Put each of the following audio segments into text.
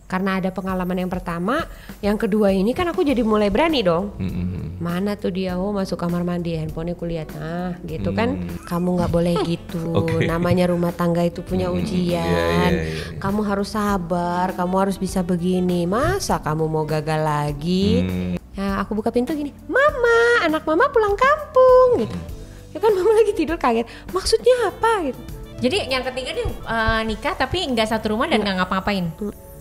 Karena ada pengalaman yang pertama, yang kedua ini kan aku jadi mulai berani dong. Mana tuh dia, masuk kamar mandi, handphonenya kulihat, gitu kan. Kamu nggak boleh gitu. Namanya rumah tangga itu punya ujian. Kamu harus sabar, kamu harus bisa begini. Masa kamu mau gagal lagi? Nah, aku buka pintu gini, Mama, anak Mama pulang kampung, gitu. Ya kan Mama lagi tidur kaget. Maksudnya apa gitu? Jadi yang ketiga dia nikah tapi nggak satu rumah dan nggak ngapa-ngapain.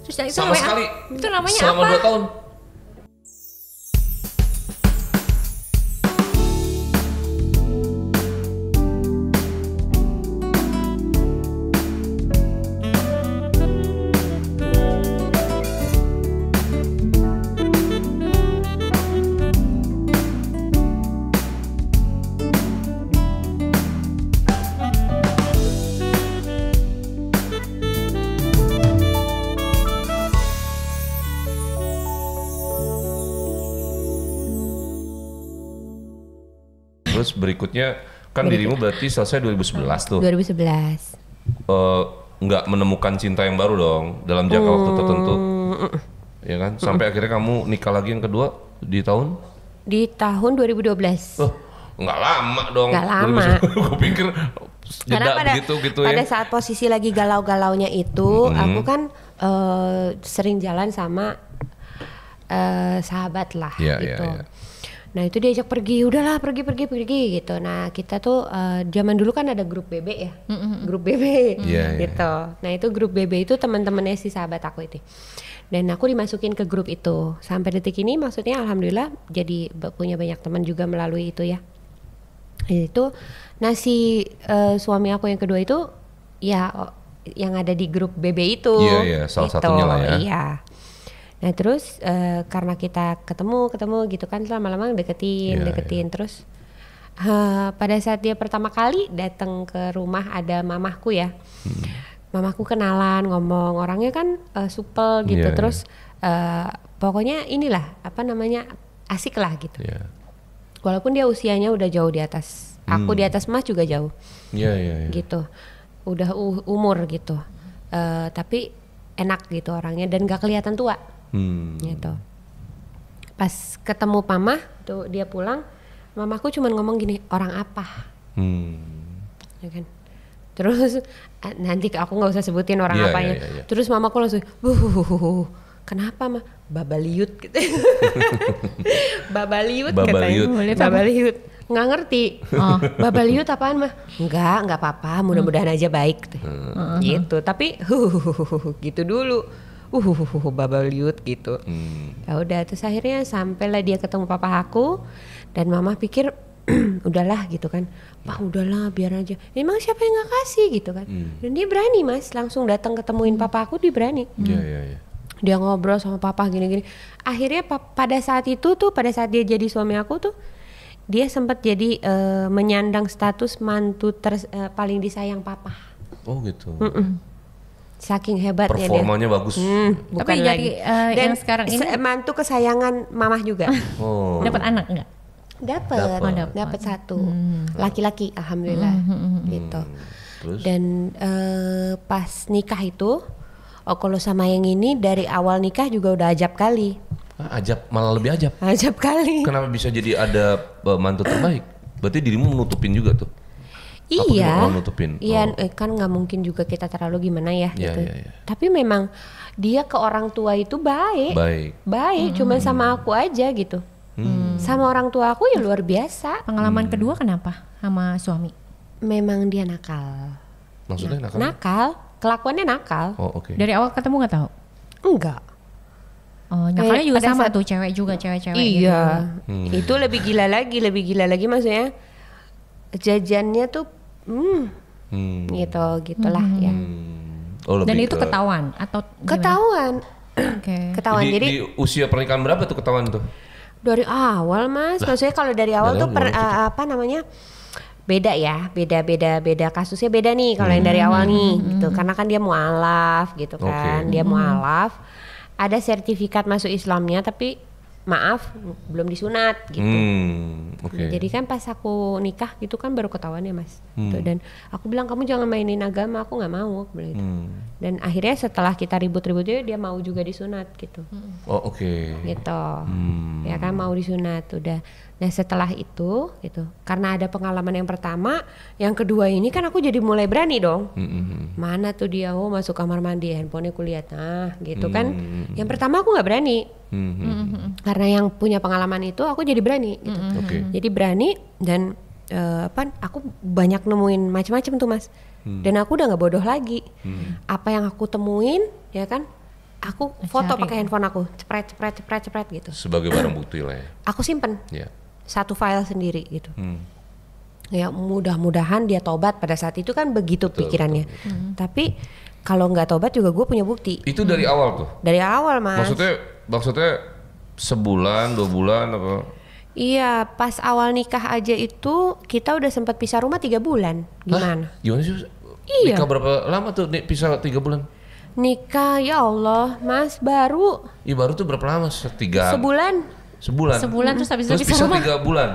Terus itu sama sekali. Itu namanya selama apa? 2 tahun. Terus berikutnya kan dirimu berarti selesai 2011 tuh. 2011. Nggak menemukan cinta yang baru dong dalam jangka waktu tertentu. Ya kan? Sampai akhirnya kamu nikah lagi yang kedua di tahun? Di tahun 2012. Nggak lama dong. Nggak lama. Gue pikir Karena jeda begitu ya. pada saat posisi lagi galau-galaunya itu, aku kan sering jalan sama sahabat lah gitu. Nah itu diajak pergi, udahlah pergi gitu. Nah kita tuh zaman dulu kan ada grup BB ya, grup BB gitu. Nah itu grup BB itu teman-temannya si sahabat aku itu. Dan aku dimasukin ke grup itu. Sampai detik ini maksudnya alhamdulillah jadi punya banyak teman juga melalui itu ya. Itu, nah si suami aku yang kedua itu ya yang ada di grup BB itu. Iya, salah satunya lah ya. Iya. Nah terus karena kita ketemu gitu kan lama-lama deketin terus pada saat dia pertama kali datang ke rumah ada mamahku ya, mamahku kenalan ngomong orangnya kan supel gitu terus pokoknya inilah apa namanya asik lah gitu. Walaupun dia usianya udah jauh di atas aku di atas Mas juga jauh, gitu udah umur gitu tapi enak gitu orangnya dan gak kelihatan tua. Gitu. Pas ketemu Mama tuh dia pulang, mamaku cuma ngomong gini, orang apa? Ya kan? Terus nanti aku nggak usah sebutin orang apanya. Terus mamaku langsung, kenapa mah? Babaliut gitu. Babaliut katanya. Babaliut. Nggak ngerti. Babaliut apaan mah? Enggak apa-apa. Mudah-mudahan aja baik. Gitu. Tapi gitu dulu. Babaliut gitu. Ya udah terus akhirnya sampailah dia ketemu papa aku dan mama pikir udahlah gitu kan. Pak udahlah biar aja. Emang siapa yang nggak kasih gitu kan. Dan dia berani Mas langsung datang ketemuin papa aku dia berani. Dia ngobrol sama papa gini-gini. Akhirnya pada saat itu tuh pada saat dia jadi suami aku tuh dia sempat jadi menyandang status mantu paling disayang papa. Oh gitu. Saking hebatnya performanya dia. Bagus. Bukan tapi lagi. Dan yang sekarang ini mantu kesayangan mamah juga. Dapat anak enggak? Dapat satu. Laki-laki alhamdulillah gitu. Terus? Dan pas nikah itu kalau sama yang ini dari awal nikah juga udah ajab kali. Ajab, malah lebih ajab. Ajab kali. Kenapa bisa jadi ada mantu terbaik? Berarti dirimu menutupin juga tuh? Iya, nutupin? Kan nggak mungkin juga kita terlalu gimana ya gitu. Iya. Tapi memang dia ke orang tua itu baik. Cuman sama aku aja gitu. Sama orang tua aku ya luar biasa. Pengalaman kedua kenapa sama suami? Memang dia nakal. Maksudnya nakal? Nakal, kelakuannya nakal. Oh oke. Dari awal ketemu nggak tahu? Enggak. Oh, nakalnya juga pada sama saat- tuh cewek-cewek. Iya, gitu. itu lebih gila lagi maksudnya jajannya tuh, gitulah ya. Oh, Dan lebih itu ke- ketahuan atau gimana? Ketahuan, Oke. ketahuan. Jadi di usia pernikahan berapa tuh ketahuan tuh? dari awal Mas, maksudnya kalau dari awal dari tuh awal apa namanya? Beda ya, beda kasusnya beda nih kalau yang dari awal nih gitu. Karena kan dia mualaf gitu kan. Oke. Dia mualaf. Ada sertifikat masuk Islamnya tapi maaf belum disunat gitu. Oke. Jadi kan pas aku nikah gitu kan baru ketahuan ya Mas. Gitu. Dan aku bilang kamu jangan mainin agama, aku nggak mau, aku bilang gitu. Dan akhirnya setelah kita ribut-ribut dia mau juga disunat gitu. Oh oke. Gitu. Ya kan mau disunat udah. Nah setelah itu gitu, karena ada pengalaman yang pertama, yang kedua ini kan aku jadi mulai berani dong. Mana tuh dia, masuk kamar mandi, handphonenya kulihat, nah gitu kan. Yang pertama aku nggak berani, karena yang punya pengalaman itu aku jadi berani. Gitu. Jadi berani dan aku banyak nemuin macam-macam tuh Mas. Dan aku udah nggak bodoh lagi. Apa yang aku temuin, ya kan? Aku foto pakai handphone aku, cepret gitu. Sebagai barang bukti lah ya. Aku simpen. Yeah. Satu file sendiri gitu. Ya mudah-mudahan dia tobat, pada saat itu kan begitu pikirannya. Tapi kalau nggak tobat juga gue punya bukti. Itu dari awal tuh? Dari awal Mas. Maksudnya sebulan, 2 bulan apa? Iya, pas awal nikah aja itu kita udah sempat pisah rumah 3 bulan. Gimana? Hah? Gimana sih? Iya. Nikah berapa lama tuh pisah 3 bulan? Nikah ya Allah Mas baru. Iya baru tuh berapa lama? Sebulan terus habis itu terus pisah rumah. 3 bulan.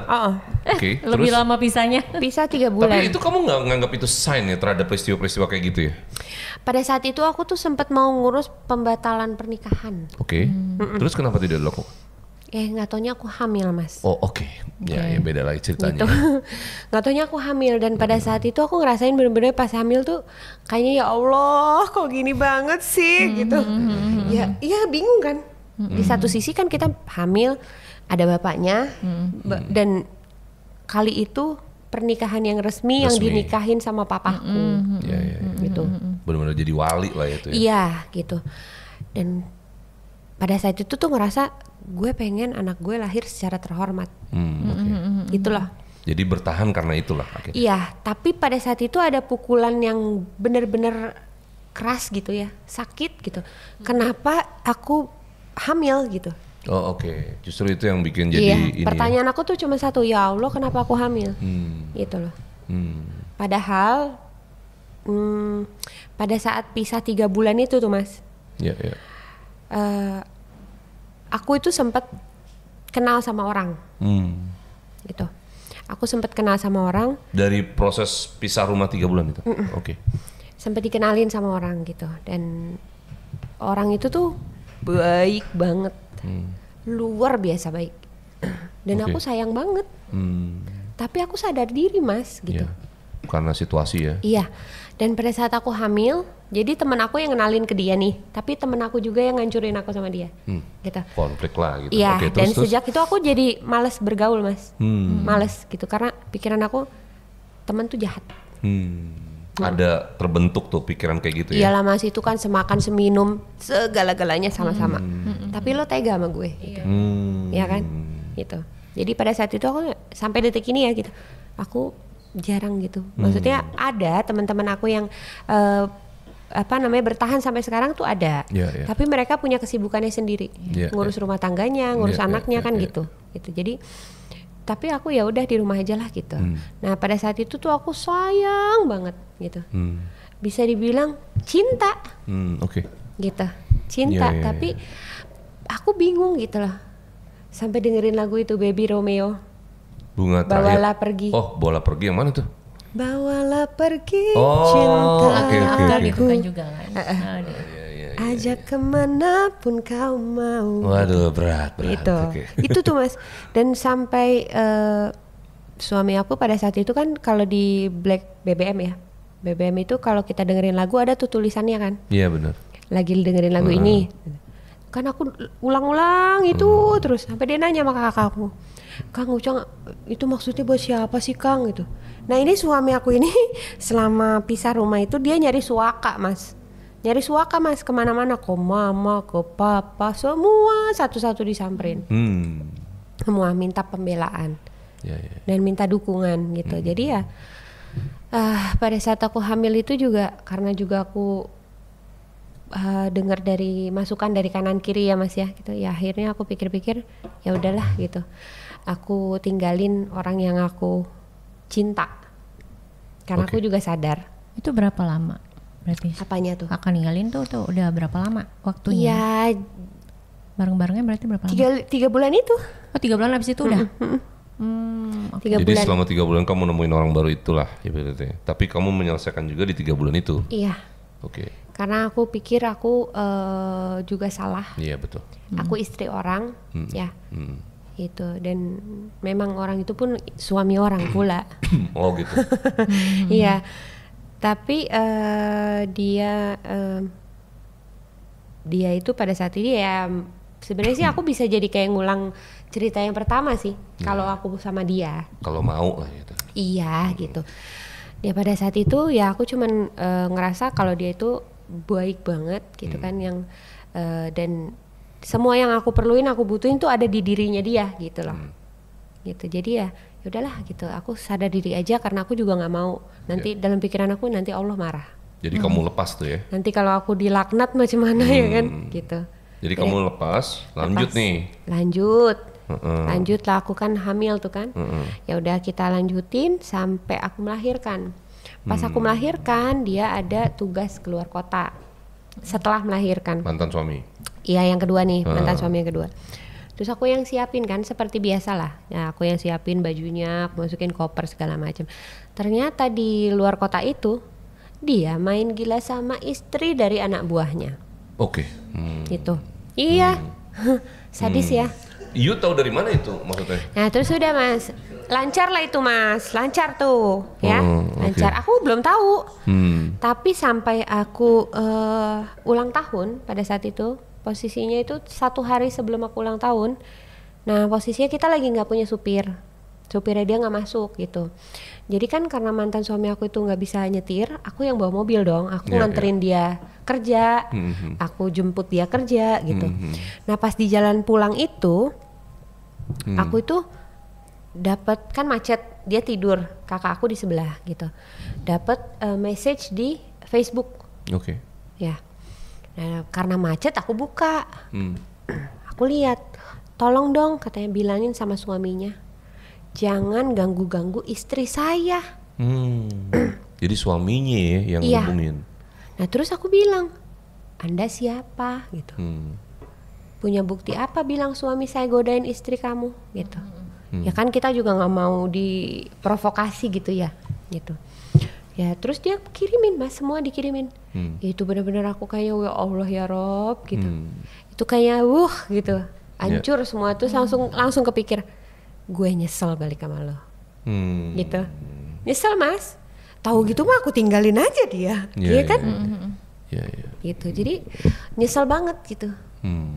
Oke. Lebih lama pisahnya. Pisah 3 bulan. Tapi itu kamu nggak nganggap itu sign ya terhadap peristiwa-peristiwa kayak gitu ya? Pada saat itu aku tuh sempat mau ngurus pembatalan pernikahan. Oke. Terus kenapa tidak dilakukan? Nggak taunya aku hamil Mas. Oh oke. Ya beda lagi ceritanya. Gitu. Nggak taunya aku hamil dan pada saat itu aku ngerasain bener-bener pas hamil tuh kayaknya ya Allah kok gini banget sih gitu. Ya bingung kan. Di satu sisi kan kita hamil, ada bapaknya, dan kali itu pernikahan yang resmi yang dinikahin sama papaku, gitu. Benar-benar jadi wali lah itu ya. Iya, gitu. Dan pada saat itu tuh ngerasa gue pengen anak gue lahir secara terhormat, gitu loh. Jadi bertahan karena itulah akhirnya. Iya, tapi pada saat itu ada pukulan yang bener-bener keras gitu ya, sakit gitu. Kenapa aku hamil gitu. Oh oke. Justru itu yang bikin jadi ini. Pertanyaan aku tuh cuma satu, ya Allah kenapa aku hamil? Gitu loh. Padahal pada saat pisah 3 bulan itu tuh Mas. Iya. Aku itu sempat kenal sama orang. Gitu. Aku sempat kenal sama orang. Dari proses pisah rumah 3 bulan itu? Oke. Sempat dikenalin sama orang gitu. Dan orang itu tuh baik banget, luar biasa baik, dan aku sayang banget. Tapi aku sadar diri Mas, gitu. Ya, karena situasi ya. Iya. Dan pada saat aku hamil, jadi teman aku yang kenalin ke dia nih, tapi teman aku juga yang ngancurin aku sama dia, gitu. Konflik lah gitu. Iya. Oke, Dan sejak itu aku jadi males bergaul Mas, males gitu karena pikiran aku teman tuh jahat. Ada terbentuk tuh pikiran kayak gitu ya? Iyalah Mas, itu kan semakan seminum segala-galanya sama-sama. Tapi lo tega sama gue, gitu. Ya kan, gitu. Jadi pada saat itu aku sampai detik ini ya gitu, aku jarang gitu. Maksudnya ada teman-teman aku yang bertahan sampai sekarang tuh ada. Tapi mereka punya kesibukannya sendiri, ngurus rumah tangganya, ngurus anaknya kan gitu. Jadi tapi aku ya udah di rumah aja lah gitu. Nah pada saat itu tuh aku sayang banget gitu. Bisa dibilang cinta. Gitu, cinta. Tapi aku bingung gitu loh. Sampai dengerin lagu itu Baby Romeo. Bunga terakhir. Bawalah pergi. Oh, Bawalah pergi yang mana tuh? Bawalah pergi oke. cinta. Gitu kan juga kan. Ajak kemanapun kau mau. Waduh, berat. Gitu. Itu tuh Mas. Dan sampai suami aku pada saat itu kan kalau di Black BBM ya, BBM itu kalau kita dengerin lagu ada tuh tulisannya kan. Iya benar. Lagi dengerin lagu ini. Kan aku ulang-ulang itu terus sampai dia nanya sama kakakku, Kang Ucang itu maksudnya buat siapa sih Kang gitu. Nah ini suami aku ini selama pisah rumah itu dia nyari suaka Mas. Nyari suaka Mas kemana-mana, ke mama, ke papa, semua satu-satu disamperin. Semua minta pembelaan dan minta dukungan gitu. Jadi ya pada saat aku hamil itu juga karena juga aku dengar dari masukan dari kanan kiri ya Mas ya gitu. Ya akhirnya aku pikir-pikir ya udahlah gitu. Aku tinggalin orang yang aku cinta. Karena aku juga sadar. Itu berapa lama? Berarti apanya tuh? Kakak ninggalin tuh udah berapa lama waktunya? Ya Bareng-barengnya berarti berapa lama? 3 bulan itu. Oh 3 bulan habis itu udah? Oke. 3 Jadi bulan. selama 3 bulan kamu nemuin orang baru itulah ibaratnya. Tapi kamu menyelesaikan juga di 3 bulan itu. Iya. Oke. Karena aku pikir aku juga salah. Iya betul. Aku istri orang, ya. Hmm. Gitu. Dan memang orang itu pun suami orang pula. Oh gitu. Iya. Tapi dia itu pada saat ini ya sebenarnya sih aku bisa jadi kayak ngulang cerita yang pertama sih kalau aku sama dia. Kalau mau lah gitu. Iya gitu. Dia pada saat itu ya aku cuman ngerasa kalau dia itu baik banget gitu kan yang dan semua yang aku perluin aku butuhin tuh ada di dirinya dia gitu loh. Gitu. Jadi ya udahlah gitu. Aku sadar diri aja karena aku juga nggak mau nanti dalam pikiran aku nanti Allah marah. Jadi kamu lepas tuh ya. Nanti kalau aku dilaknat macam mana ya kan gitu. Jadi kamu lepas, lanjut nih. Lanjut lah aku kan hamil tuh kan. Ya udah kita lanjutin sampai aku melahirkan. Pas aku melahirkan dia ada tugas keluar kota. Setelah melahirkan. Mantan suami. Iya yang kedua nih, mantan suami yang kedua. Terus aku yang siapin kan seperti biasa lah. Ya aku yang siapin bajunya, aku masukin koper segala macam. Ternyata di luar kota itu dia main gila sama istri dari anak buahnya. Oke. Gitu. Iya. Sadis ya. You tahu dari mana itu maksudnya? Nah terus udah mas, lancar lah itu mas, lancar tuh ya, lancar. Aku belum tahu, tapi sampai aku ulang tahun pada saat itu, posisinya itu 1 hari sebelum aku ulang tahun. Nah posisinya kita lagi nggak punya supirnya dia nggak masuk gitu. Jadi kan karena mantan suami aku itu nggak bisa nyetir, aku yang bawa mobil dong, aku nganterin dia kerja, aku jemput dia kerja gitu. Nah pas di jalan pulang itu, aku itu dapat kan macet, dia tidur, kakak aku di sebelah gitu, dapat message di Facebook. Oke. Ya, nah, karena macet aku buka, aku lihat, tolong dong katanya bilangin sama suaminya, jangan ganggu-ganggu istri saya. Jadi suaminya ya yang ngubungin. Nah terus aku bilang, Anda siapa gitu? Punya bukti apa bilang suami saya godain istri kamu gitu? Ya kan kita juga nggak mau diprovokasi gitu ya, gitu. Ya terus dia kirimin mas, semua dikirimin. Ya, itu benar-benar aku kayak ya Allah ya Rob gitu. Itu kayak gitu, hancur semua tuh langsung kepikir, gue nyesel balik sama lo, gitu. Nyesel mas, tahu gitu mah aku tinggalin aja dia, iya kan? Gitu, jadi nyesel banget gitu.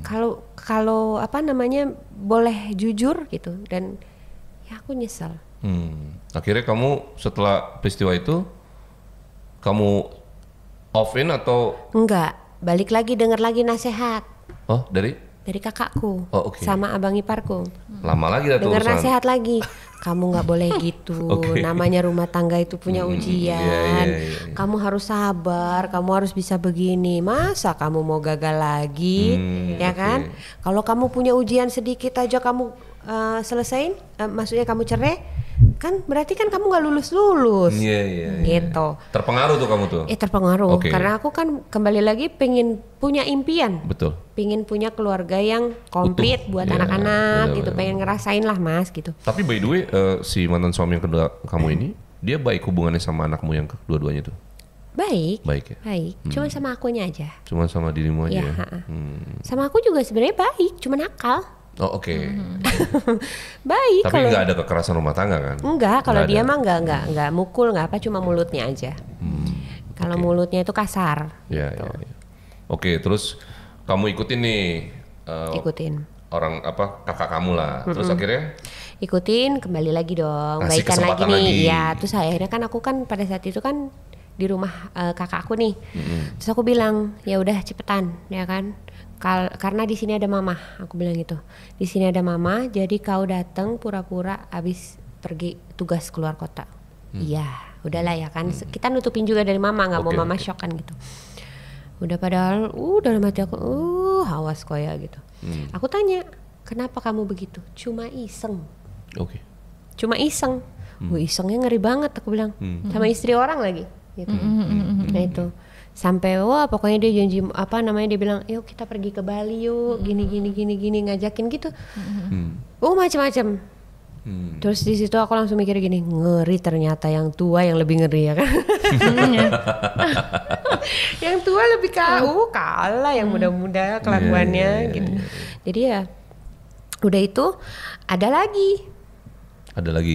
Kalau apa namanya boleh jujur gitu dan ya aku nyesel. Akhirnya kamu setelah peristiwa itu kamu off-in atau enggak? Balik lagi denger lagi nasihat. Oh dari kakakku okay. sama abang iparku. Lama lagi dah denger nasihat lagi. Kamu nggak boleh gitu. Namanya rumah tangga itu punya ujian. Kamu harus sabar. Kamu harus bisa begini. Masa kamu mau gagal lagi, ya kan? Kalau kamu punya ujian sedikit aja kamu selesain, maksudnya kamu cerai, kan berarti kan kamu nggak lulus. Gitu. Terpengaruh tuh kamu tuh? Terpengaruh. Karena aku kan kembali lagi pengen punya impian. Betul. Pengen punya keluarga yang komplit buat anak-anak gitu. Pengen ngerasain lah mas gitu. Tapi by the way si mantan suami yang kedua kamu ini, dia baik hubungannya sama anakmu yang kedua-duanya tuh? Baik ya? Baik. Cuma sama akunya aja. Cuma sama dirimu aja ya? Sama aku juga sebenarnya baik, cuma nakal. Oh oke. Baik. Tapi nggak ada kekerasan rumah tangga kan? Enggak, kalau dia mah nggak mukul, nggak apa, cuma mulutnya aja. Kalau mulutnya itu kasar. Ya. Oke, terus kamu ikutin nih. Ikutin. Orang apa kakak kamu lah. Terus akhirnya? Ikutin, kembali lagi dong. Ngasih Baikan lagi nih. lagi. Ya, terus akhirnya kan aku kan pada saat itu kan di rumah kakak aku nih. Terus aku bilang, ya udah cepetan, ya kan. Karena di sini ada mama, aku bilang gitu. Di sini ada mama, jadi kau datang pura-pura abis pergi tugas keluar kota. Iya, udahlah ya kan. Kita nutupin juga dari mama, nggak mau mama shock kan gitu. Udah padahal, dalam hati aku, awas kok ya gitu. Aku tanya, kenapa kamu begitu? Cuma iseng. Cuma iseng. Isengnya ngeri banget, aku bilang. Sama istri orang lagi. Gitu. Nah itu. Sampai wah pokoknya dia janji apa namanya, dia bilang yuk kita pergi ke Bali yuk, gini ngajakin gitu. Oh macam-macam. Terus di situ aku langsung mikir gini, ngeri ternyata yang tua yang lebih ngeri ya kan. Yang tua lebih kalah yang muda-muda kelakuannya gitu. Jadi ya udah itu ada lagi.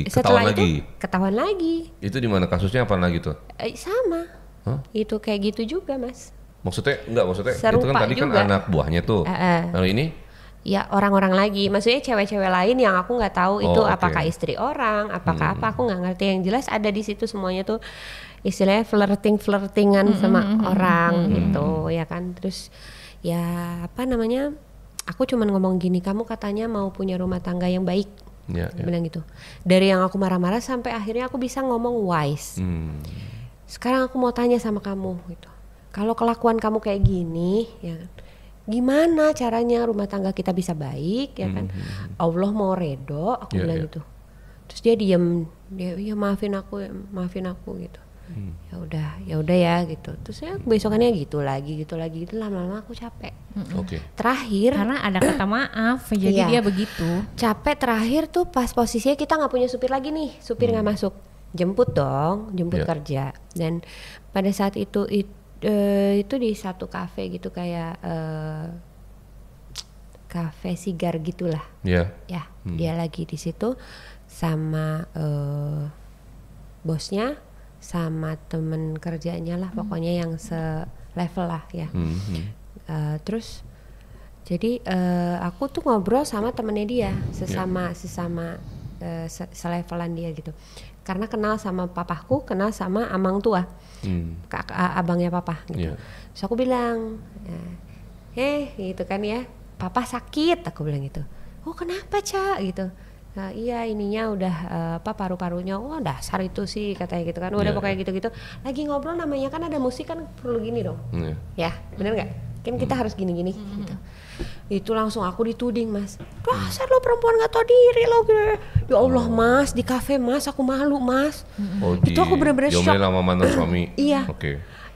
Ketahuan lagi. Ketahuan lagi. Itu di mana kasusnya apa lagi tuh? Sama. Itu kayak gitu juga mas. Maksudnya Serupa itu kan tadi juga. kan anak buahnya tuh. Lalu ini? Ya orang-orang lagi, maksudnya cewek-cewek lain yang aku nggak tahu itu okay. apakah istri orang, apakah apa, aku nggak ngerti. Yang jelas ada di situ semuanya tuh istilahnya flirtingan sama orang gitu ya kan. Terus ya apa namanya, aku cuman ngomong gini, kamu katanya mau punya rumah tangga yang baik. Bilang gitu. Dari yang aku marah-marah sampai akhirnya aku bisa ngomong wise. Sekarang aku mau tanya sama kamu gitu. Kalau kelakuan kamu kayak gini, ya kan, gimana caranya rumah tangga kita bisa baik, ya kan? Allah mau redo, aku bilang gitu. Terus dia diem, dia ya maafin aku gitu. Ya udah ya gitu. Terus ya besokannya gitu lagi, lama-lama aku capek. Terakhir karena ada kata maaf, jadi dia begitu. Capek terakhir tuh pas posisinya kita nggak punya supir lagi nih, supir nggak masuk, jemput kerja. Dan pada saat itu di satu kafe gitu kayak kafe sigar gitulah. Dia lagi di situ sama bosnya sama temen kerjanya lah, pokoknya yang se-level lah ya. Terus jadi aku tuh ngobrol sama temennya dia, sesama selevelan dia gitu. Karena kenal sama papaku, kenal sama amang tua, abangnya papa gitu. Terus aku bilang, gitu kan ya, papa sakit, aku bilang gitu. Oh kenapa Ca gitu? Iya ininya udah paru-parunya, dasar itu sih katanya gitu kan. Udah pokoknya gitu-gitu. Lagi ngobrol namanya kan ada musik kan perlu gini dong. Ya bener nggak? Kan kita harus gini-gini gitu. Itu langsung aku dituding mas, dasar lo perempuan gak tau diri lo. Ya Allah mas, di kafe mas, aku malu mas. Itu aku bener-bener shock. Diomelin sama mantan suami. Iya.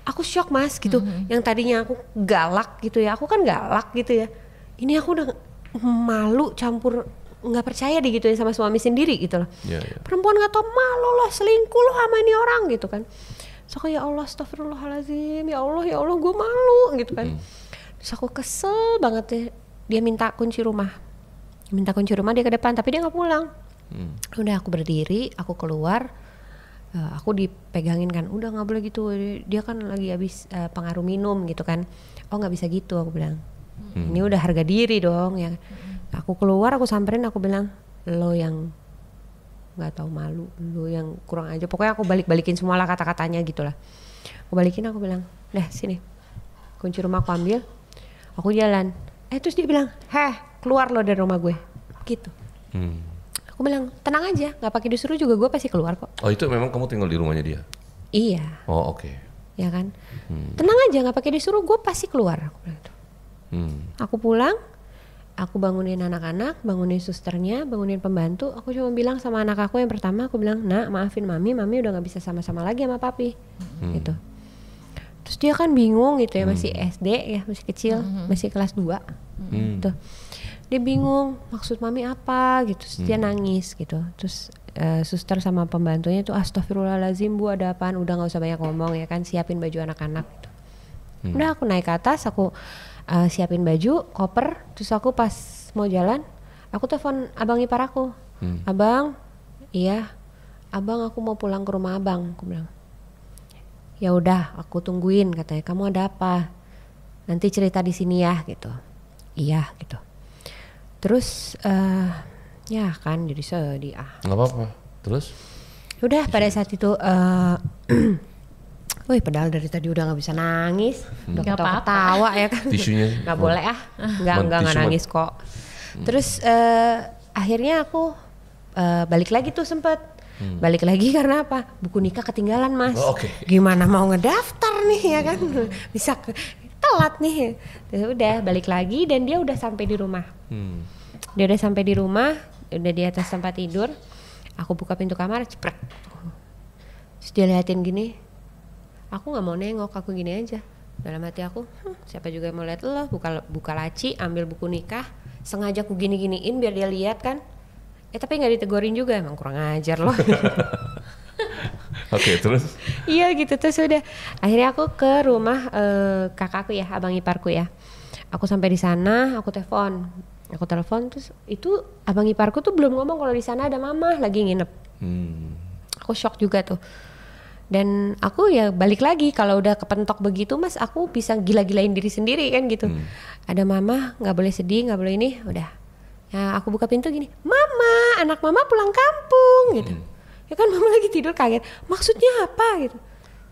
Aku shock mas gitu. Yang tadinya aku galak gitu ya, aku kan galak gitu ya. Ini aku udah malu campur nggak percaya deh gitu ya sama suami sendiri gitu loh. Perempuan gak tau malu loh, selingkuh loh sama ini orang gitu kan. So aku ya Allah, astagfirullahaladzim, ya Allah gue malu gitu kan. Terus aku kesel banget ya, dia minta kunci rumah dia ke depan tapi dia nggak pulang. Udah aku berdiri, aku keluar, aku dipegangin kan, udah nggak boleh gitu, dia kan lagi habis pengaruh minum gitu kan. Oh nggak bisa gitu, aku bilang. Ini udah harga diri dong ya. Aku keluar, aku samperin, aku bilang lo yang nggak tahu malu, lo yang kurang aja. Pokoknya aku balikin semua lah kata-katanya gitulah. Aku balikin, aku bilang, sini kunci rumah aku ambil. Aku jalan, terus dia bilang, keluar lo dari rumah gue, gitu. Aku bilang, tenang aja, nggak pakai disuruh juga gue pasti keluar kok. Oh itu memang kamu tinggal di rumahnya dia? Iya. Oh oke. Ya kan, tenang aja, nggak pakai disuruh gue pasti keluar. Aku bilang gitu. Aku pulang, aku bangunin anak-anak, bangunin susternya, bangunin pembantu. Aku cuma bilang sama anak aku yang pertama, aku bilang, nak maafin mami udah nggak bisa sama-sama lagi sama papi, gitu. Terus dia kan bingung gitu ya, masih SD ya, masih kecil, masih kelas 2 gitu. Dia bingung maksud mami apa gitu. Terus dia nangis gitu. Terus suster sama pembantunya tuh astagfirullahaladzim bu, ada apaan, udah gak usah banyak ngomong ya kan, siapin baju anak-anak gitu. Udah aku naik ke atas, aku siapin baju, koper. Terus aku pas mau jalan, aku telepon abang ipar aku. Abang, iya abang aku mau pulang ke rumah abang, aku bilang. Ya udah, aku tungguin katanya. Kamu ada apa? Nanti cerita di sini ya gitu. Iya gitu. Terus ya kan jadi sedih Nggak apa-apa. Terus? Udah pada saat itu padahal dari tadi udah nggak bisa nangis, udah ketawa ya kan. Tisunya? Nggak boleh nggak nangis kok. Terus akhirnya aku balik lagi tuh sempet. Balik lagi karena apa? Buku nikah ketinggalan mas. Gimana mau ngedaftar nih ya kan? Bisa telat nih. Udah balik lagi dan dia udah sampai di rumah. Dia udah sampai di rumah, udah di atas tempat tidur. Aku buka pintu kamar, ceprek. Terus dia liatin gini. Aku nggak mau nengok, aku gini aja. Dalam hati aku, siapa juga yang mau lihat lo, buka laci, ambil buku nikah, sengaja aku gini-giniin biar dia lihat kan. Tapi nggak ditegurin juga, emang kurang ajar loh. Oke, terus? Iya gitu, terus udah. Akhirnya aku ke rumah kakakku ya, abang iparku ya. Aku sampai di sana, aku telepon, terus itu abang iparku tuh belum ngomong kalau di sana ada mama lagi nginep. Aku shock juga tuh. Dan aku ya balik lagi, kalau udah kepentok begitu mas, aku bisa gila-gilain diri sendiri kan gitu. Ada mama, nggak boleh sedih, nggak boleh ini, udah. Ya aku buka pintu gini, mama, anak mama pulang kampung gitu. Ya kan mama lagi tidur kaget, maksudnya apa gitu?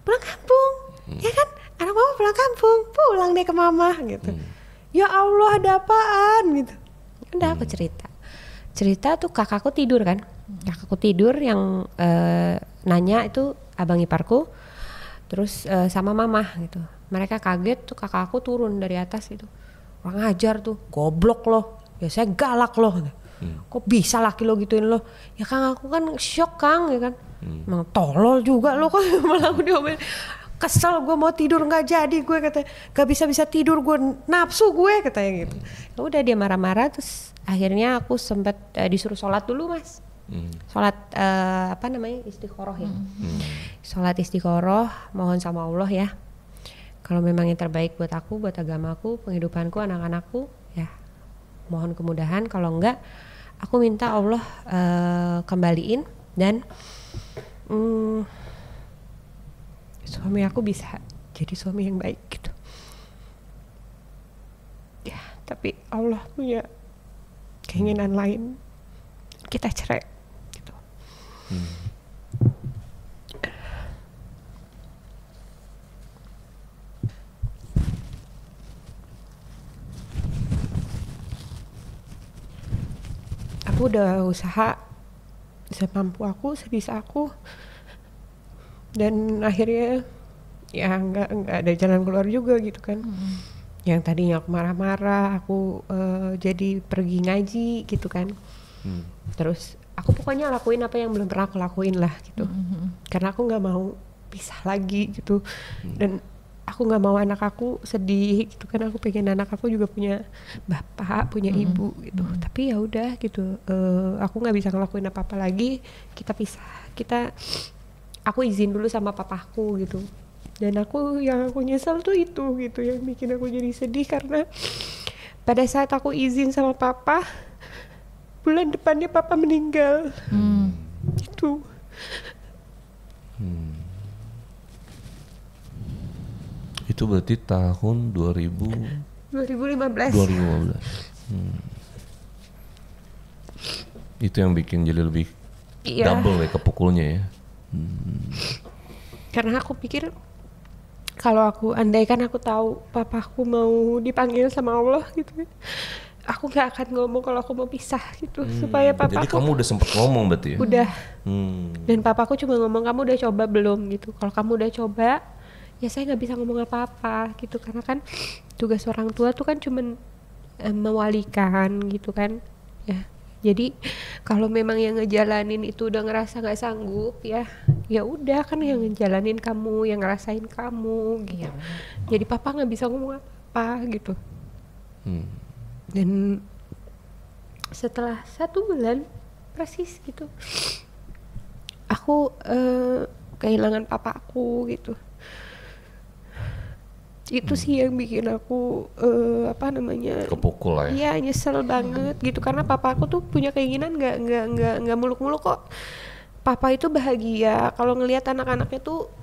Pulang kampung, ya kan anak mama pulang kampung, pulang deh ke mama gitu. Ya Allah ada apaan gitu. Udah aku cerita tuh kakakku tidur kan. Kakakku tidur yang nanya itu abang iparku, terus sama mama gitu. Mereka kaget tuh kakakku turun dari atas gitu. Kurang ajar tuh, goblok loh. Ya saya galak loh. Kok bisa laki lo gituin lo? Ya Kang aku kan shock Kang ya kan. Emang tolol juga lo kok malah aku diomelin. Kesel gue mau tidur nggak jadi gue kata gak bisa tidur gue nafsu gue katanya gitu. Ya udah dia marah-marah terus akhirnya aku sempat disuruh sholat dulu mas. Sholat apa namanya istiqoroh ya. Sholat istiqoroh mohon sama Allah ya. Kalau memang yang terbaik buat aku, buat agamaku, penghidupanku, anak-anakku ya mohon kemudahan. Kalau enggak aku minta Allah kembaliin dan suami aku bisa jadi suami yang baik gitu. Ya, tapi Allah punya keinginan lain. Kita cerai gitu. Aku udah usaha semampu aku, sebisa aku. Dan akhirnya ya nggak ada jalan keluar juga gitu kan. Yang tadinya aku marah-marah, aku jadi pergi ngaji gitu kan. Terus aku pokoknya lakuin apa yang belum pernah aku lakuin lah gitu. Karena aku nggak mau pisah lagi gitu. Dan aku nggak mau anak aku sedih gitu kan. Aku pengen anak aku juga punya bapak, punya ibu gitu. Tapi ya udah gitu. Aku nggak bisa ngelakuin apa-apa lagi. Kita pisah. Aku izin dulu sama papaku gitu. Dan yang aku nyesel tuh itu gitu yang bikin aku jadi sedih karena pada saat aku izin sama papa, bulan depannya papa meninggal. Itu. Itu berarti tahun 2015. Itu yang bikin jadi lebih double ya kepukulnya ya. Karena aku pikir kalau andaikan aku tahu papaku mau dipanggil sama Allah gitu, aku gak akan ngomong kalau aku mau pisah gitu supaya papaku. Jadi kamu udah sempet ngomong berarti ya? Udah. Dan papaku cuma ngomong kamu udah coba belum gitu. Kalau kamu udah coba, ya saya nggak bisa ngomong apa-apa gitu karena kan tugas orang tua tuh kan cuman mewalikan gitu kan ya. Jadi kalau memang yang ngejalanin itu udah ngerasa nggak sanggup ya udah kan yang ngejalanin kamu, yang ngerasain kamu gitu. Iya. Jadi papa nggak bisa ngomong apa gitu. Dan setelah 1 bulan persis gitu, aku kehilangan papaku gitu. Itu sih yang bikin aku kepukul lah ya. Iya nyesel banget gitu karena papa aku tuh punya keinginan nggak muluk-muluk kok. Papa itu bahagia kalau ngelihat anak-anaknya tuh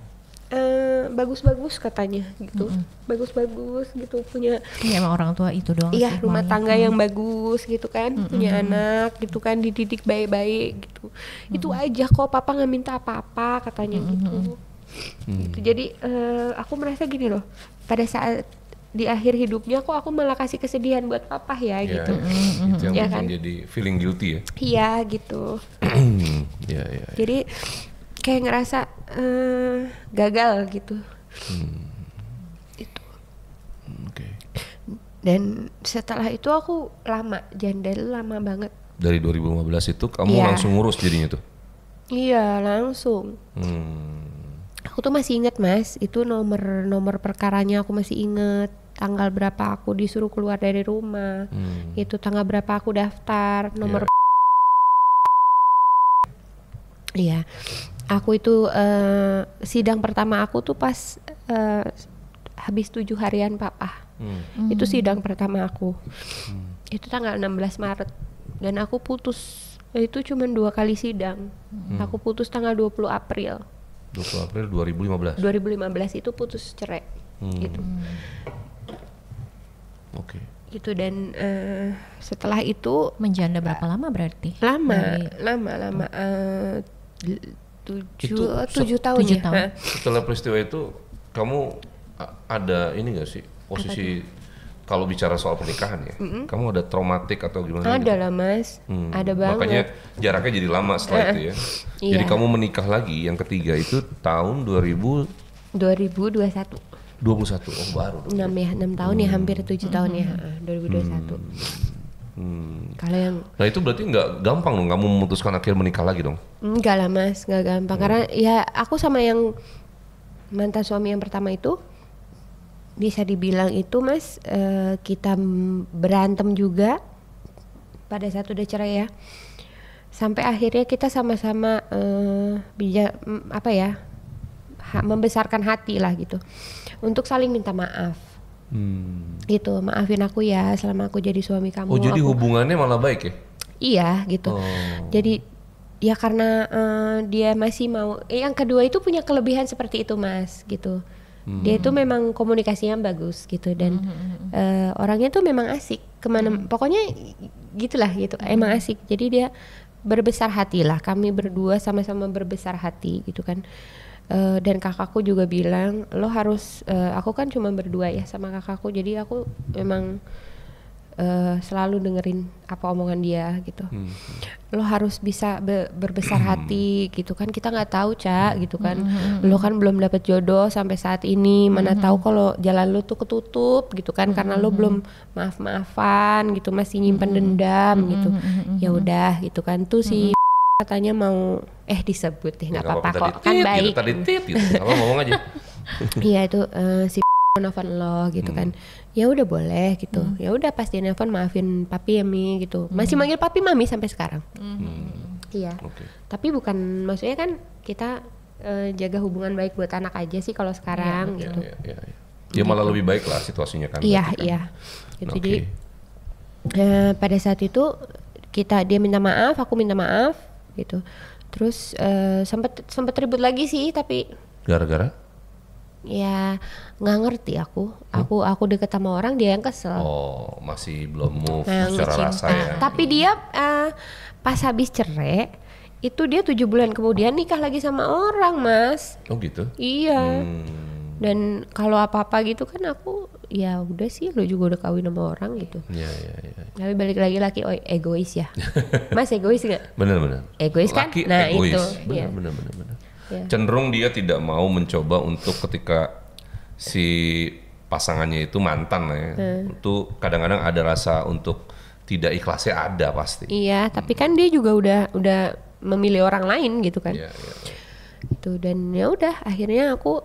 bagus-bagus katanya gitu. Bagus-bagus gitu punya. Iya emang orang tua itu doang. Iya rumah tangga yang bagus gitu kan, punya anak gitu kan, dididik baik-baik gitu. Itu aja kok, papa nggak minta apa-apa katanya gitu. Gitu. Jadi aku merasa gini loh, pada saat di akhir hidupnya aku malah kasih kesedihan buat papa ya gitu. Itu yang ya bikin kan? jadi feeling guilty ya. Iya gitu. Ya. Jadi kayak ngerasa gagal gitu. Itu. Oke. Dan setelah itu aku lama banget. Dari 2015 itu kamu langsung ngurus jadinya tuh? Iya langsung. Aku tuh masih inget Mas, itu nomor perkaranya aku masih inget. Tanggal berapa aku disuruh keluar dari rumah, itu tanggal berapa aku daftar, nomor. Iya, aku itu sidang pertama aku tuh pas habis 7 harian papa. Itu sidang pertama aku. Itu tanggal 16 Maret dan aku putus. Itu cuma 2 kali sidang. Aku putus tanggal 20 April. 20 April 2015. 2015 itu putus cerai. Gitu. Oke. Gitu dan setelah itu Menjanda berapa lama berarti? lama 7 tahun 7 ya. tahun. Setelah peristiwa itu kamu ada ini gak sih posisi kalau bicara soal pernikahan ya, kamu ada traumatik atau gimana? Ada lah Mas, ada banget. Makanya jaraknya jadi lama setelah itu ya. Jadi Iya. kamu menikah lagi yang ketiga itu tahun 2021. 2021, oh baru. 6 tahun ya, hampir 7 tahun ya, 2021. Kalau yang Nah itu berarti nggak gampang dong kamu memutuskan akhir menikah lagi dong? enggak lah Mas, enggak gampang karena ya aku sama yang mantan suami yang pertama itu bisa dibilang itu Mas, kita berantem juga pada saat udah cerai ya. Sampai akhirnya kita sama-sama membesarkan hati lah gitu. Untuk saling minta maaf. Gitu, maafin aku ya selama aku jadi suami kamu. Oh jadi aku, hubungannya malah baik ya? Iya gitu. Oh. Jadi ya karena dia masih mau. Yang kedua itu punya kelebihan seperti itu Mas gitu. Dia itu memang komunikasinya bagus gitu dan orangnya tuh memang asik kemana. Pokoknya gitulah gitu. Emang asik. Jadi dia berbesar hati lah. Kami berdua sama-sama berbesar hati gitu kan. Dan kakakku juga bilang lo harus aku kan cuma berdua ya sama kakakku jadi aku memang selalu dengerin apa omongan dia gitu. Lo harus bisa berbesar hati gitu kan, kita nggak tahu Ca gitu kan. Lo kan belum dapet jodoh sampai saat ini, mana tahu kalau jalan lo tuh ketutup gitu kan karena lo belum maaf-maafan gitu, masih nyimpen dendam gitu. Ya udah gitu kan tuh si katanya mau disebut deh nggak apa-apa kok kan baik. Gitu, tadi tit gitu. Apa ngomong aja. Iya itu si nelfon lo gitu kan. Ya udah boleh gitu. Ya udah pas dia nelfon maafin papi ya Mi gitu. Masih manggil papi mami sampai sekarang. Iya. Oke. Tapi bukan maksudnya kan kita jaga hubungan baik buat anak aja sih kalau sekarang gitu. Iya. Ya malah lebih baik lah situasinya kan. Iya, berarti kan. iya. Gitu. Oke. Jadi pada saat itu dia minta maaf, aku minta maaf gitu. Terus sempet ribut lagi sih tapi Gara-gara? ya nggak ngerti aku deket sama orang dia yang kesel. Oh masih belum move Nah, secara rasa ya. Tapi dia pas habis cerai itu dia 7 bulan kemudian nikah lagi sama orang Mas. Oh gitu? Iya. Dan kalau apa-apa gitu kan aku ya udah sih lo juga udah kawin sama orang gitu. Iya. Tapi balik lagi laki egois ya. Mas egois nggak? Benar. Egois kan? Laki Nah egois. itu. Benar. Iya. Cenderung dia tidak mau mencoba untuk ketika si pasangannya itu mantan ya. Itu kadang-kadang ada rasa untuk tidak ikhlasnya ada pasti. Iya, tapi kan dia juga udah memilih orang lain gitu kan. Iya. Gitu dan ya udah akhirnya aku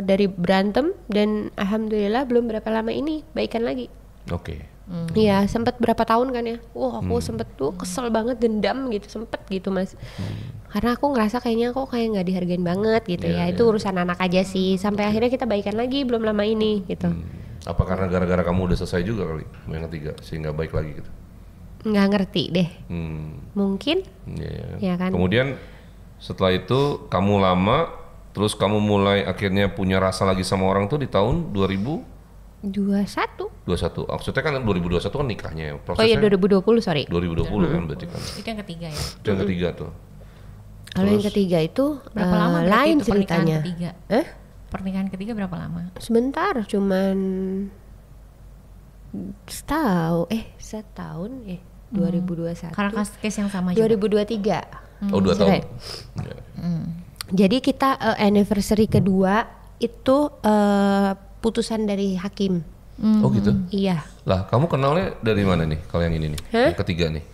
dari berantem dan alhamdulillah belum berapa lama ini baikan lagi. Oke. Iya, sempet berapa tahun kan ya. Aku sempet tuh kesel banget, dendam gitu, sempet gitu Mas. Karena aku ngerasa kayaknya aku kayak nggak dihargain banget gitu ya. Itu urusan anak aja sih. Sampai akhirnya kita baikan lagi belum lama ini gitu. Apa karena gara-gara kamu udah selesai juga kali yang ketiga sehingga baik lagi gitu? Nggak ngerti deh. Mungkin. Iya. Ya kan. Kemudian setelah itu kamu lama, terus kamu mulai akhirnya punya rasa lagi sama orang tuh di tahun 21. Maksudnya kan 2021 kan nikahnya ya. Oh iya 2020 sorry. 2020 kan berarti kan. Itu yang ketiga ya. Itu yang ketiga tuh. Kalau yang ketiga itu Berapa lama berarti lain itu pernikahan ceritanya. ketiga? Pernikahan ketiga berapa lama? Sebentar, cuman setahun 2021. Karena case yang sama juga. 2023. Oh 2 tahun. cerai. Ya. Jadi kita anniversary kedua itu putusan dari hakim. Oh gitu? Iya. Lah kamu kenalnya dari mana nih kalau yang ini nih? Yang ketiga nih.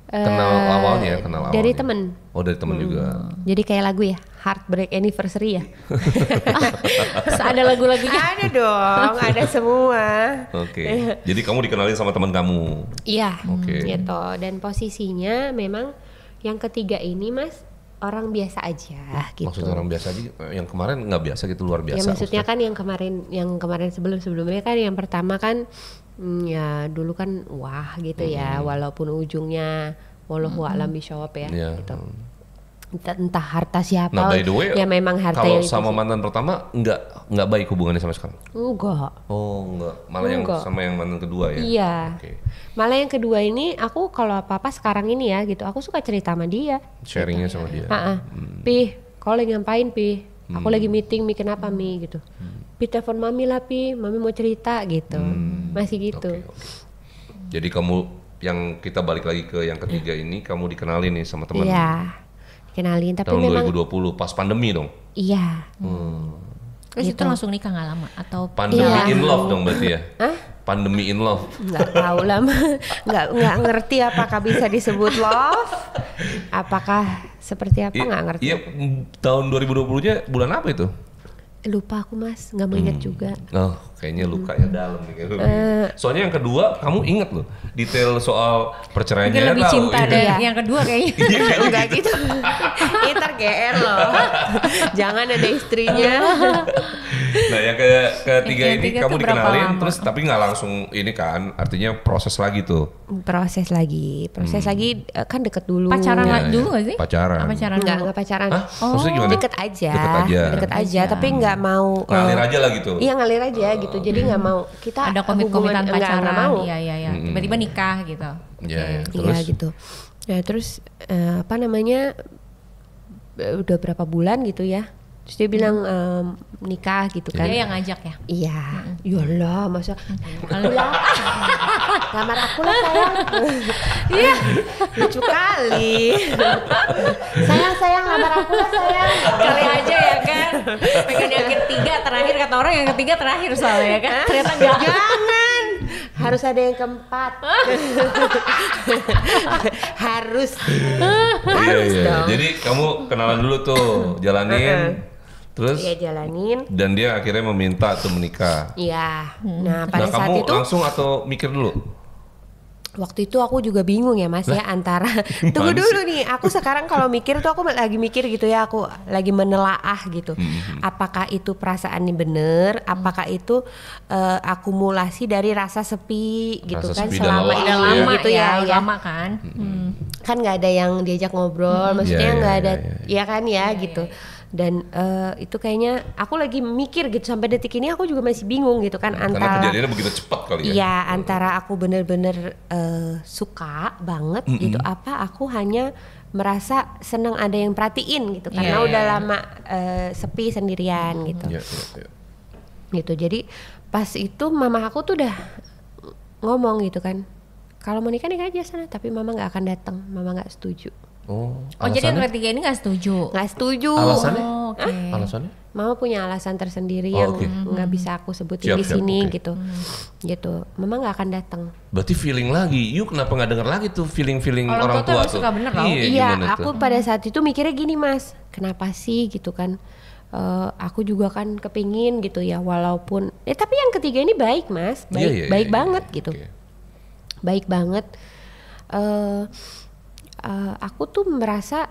Kenal awalnya, kenal awalnya. Dari temen. Oh dari temen juga. Jadi kayak lagu ya, Heartbreak Anniversary ya. Ada lagu-lagunya. Ada dong, ada semua. Oke. Jadi kamu dikenalin sama teman kamu. Iya, Oke. gitu. Dan posisinya memang yang ketiga ini Mas orang biasa aja gitu. Maksudnya orang biasa aja, yang kemarin nggak biasa gitu, luar biasa. Ya maksudnya kan yang kemarin sebelumnya kan yang pertama kan ya dulu kan wah gitu ya, walaupun ujungnya wallahu a'lam bishawab ya Iya. gitu. Entah harta siapa. Nah by the way, ya memang harta kalau yang itu sama sih. mantan pertama nggak baik hubungannya sama sekarang. Enggak. Oh enggak, malah yang Enggak. sama yang mantan kedua ya. Iya. Oke. Malah yang kedua ini aku kalau apa-apa sekarang ini ya gitu, aku suka cerita sama dia. Sharingnya sama dia. Pi, kau lagi ngapain Pi? Aku lagi meeting, mikir apa Mi gitu. Pi telepon Mami lah Pi, Mami mau cerita gitu. Masih gitu. Oke, oke. Jadi kamu yang kita balik lagi ke yang ketiga ini, kamu dikenalin nih sama teman. Iya. Kenalin tapi Tahun memang 2020 pas pandemi dong. iya. Terus itu Gitu. langsung nikah nggak lama atau Pandemi Iya. in love dong berarti ya. Hah? Pandemi in love. Nggak tahu lah, nggak ngerti apakah bisa disebut love, apakah seperti apa nggak ngerti. Iya, tahun 2020-nya bulan apa itu? Lupa aku Mas, nggak mengingat juga. Oh, kayaknya luka ya dalam nih. Soalnya yang kedua kamu inget loh detail soal perceraiannya. mungkin lebih tahu. cinta Iya. dari yang kedua kayaknya. Enggak gitu. Ntar GR loh. Jangan ada istrinya. Nah yang ketiga Yang ini ketiga kamu tuh berapa dikenalin lama? terus tapi nggak langsung ini kan, artinya proses lagi tuh. Proses lagi kan deket dulu. Pacaran Iya, dulu iya. nggak sih? Pacaran. Pacaran Enggak, dulu. enggak pacaran. Hah? Maksudnya gimana? Deket aja. Deket aja. tapi nggak mau Ngalir aja lah gitu. Iya ngalir aja gitu. Jadi nggak mau kita Ada komit-komitan hubungan- enggak pacaran. mau. Iya. Tiba-tiba nikah gitu. Iya, iya. Iya Terus gitu. Ya terus apa namanya udah berapa bulan gitu ya. Terus dia bilang nikah gitu kan. Dia yang ngajak ya. Iya. Yalah masa aku lah. Kamar aku lah sayang. Iya. Lucu kali. sayang kamar aku lah sayang. Kali aja ya kan. Pengen yang ketiga terakhir kata orang yang ketiga terakhir soalnya ya kan. Ternyata enggak. Jangan. Harus ada yang keempat. Harus. Harus iya. dong. Jadi kamu kenalan dulu tuh, jalanin. Terus Iya jalanin. dan dia akhirnya meminta tuh menikah. Iya. Nah Nah pada saat kamu itu langsung atau mikir dulu? waktu itu aku juga bingung ya Mas ya antara tunggu Gimana dulu nih aku sekarang kalau mikir tuh aku lagi mikir gitu ya aku lagi menelaah gitu apakah itu perasaan ini bener apakah itu akumulasi dari rasa sepi gitu Rasa kan sepi dan selama lelah ini ya. Lama gitu ya, ya lama kan. kan nggak ada yang diajak ngobrol maksudnya Iya, nggak iya, ada iya, ya kan ya gitu dan itu kayaknya aku lagi mikir gitu sampai detik ini aku juga masih bingung gitu kan Karena antara kejadiannya begitu cepat kali ya. iya antara aku bener-bener suka banget gitu apa aku hanya merasa senang ada yang perhatiin gitu karena Iya, udah iya. lama sepi sendirian gitu Iya, iya, iya. gitu jadi pas itu mama aku tuh udah ngomong gitu kan kalau mau nikah nikah aja sana tapi mama nggak akan datang mama nggak setuju Oh, Oh jadi yang alasannya? ketiga ini nggak setuju. nggak setuju Alasannya? Oh, oke. Alasannya? mama punya alasan tersendiri Oh, yang oke. nggak bisa aku sebutin Siap, di siap, sini oke. gitu mama nggak akan datang. Berarti feeling lagi. Yuk kenapa nggak denger lagi tuh feeling-feeling Orang orang tua tuh tua emang tuh? suka bener tau. Iya, Iya, gimana aku tuh? pada saat itu mikirnya gini Mas, kenapa sih gitu kan? Aku juga kan kepingin gitu ya, walaupun, tapi yang ketiga ini baik Mas, baik, Iya, iya, baik iya, banget iya. gitu, Oke. baik banget. Aku tuh merasa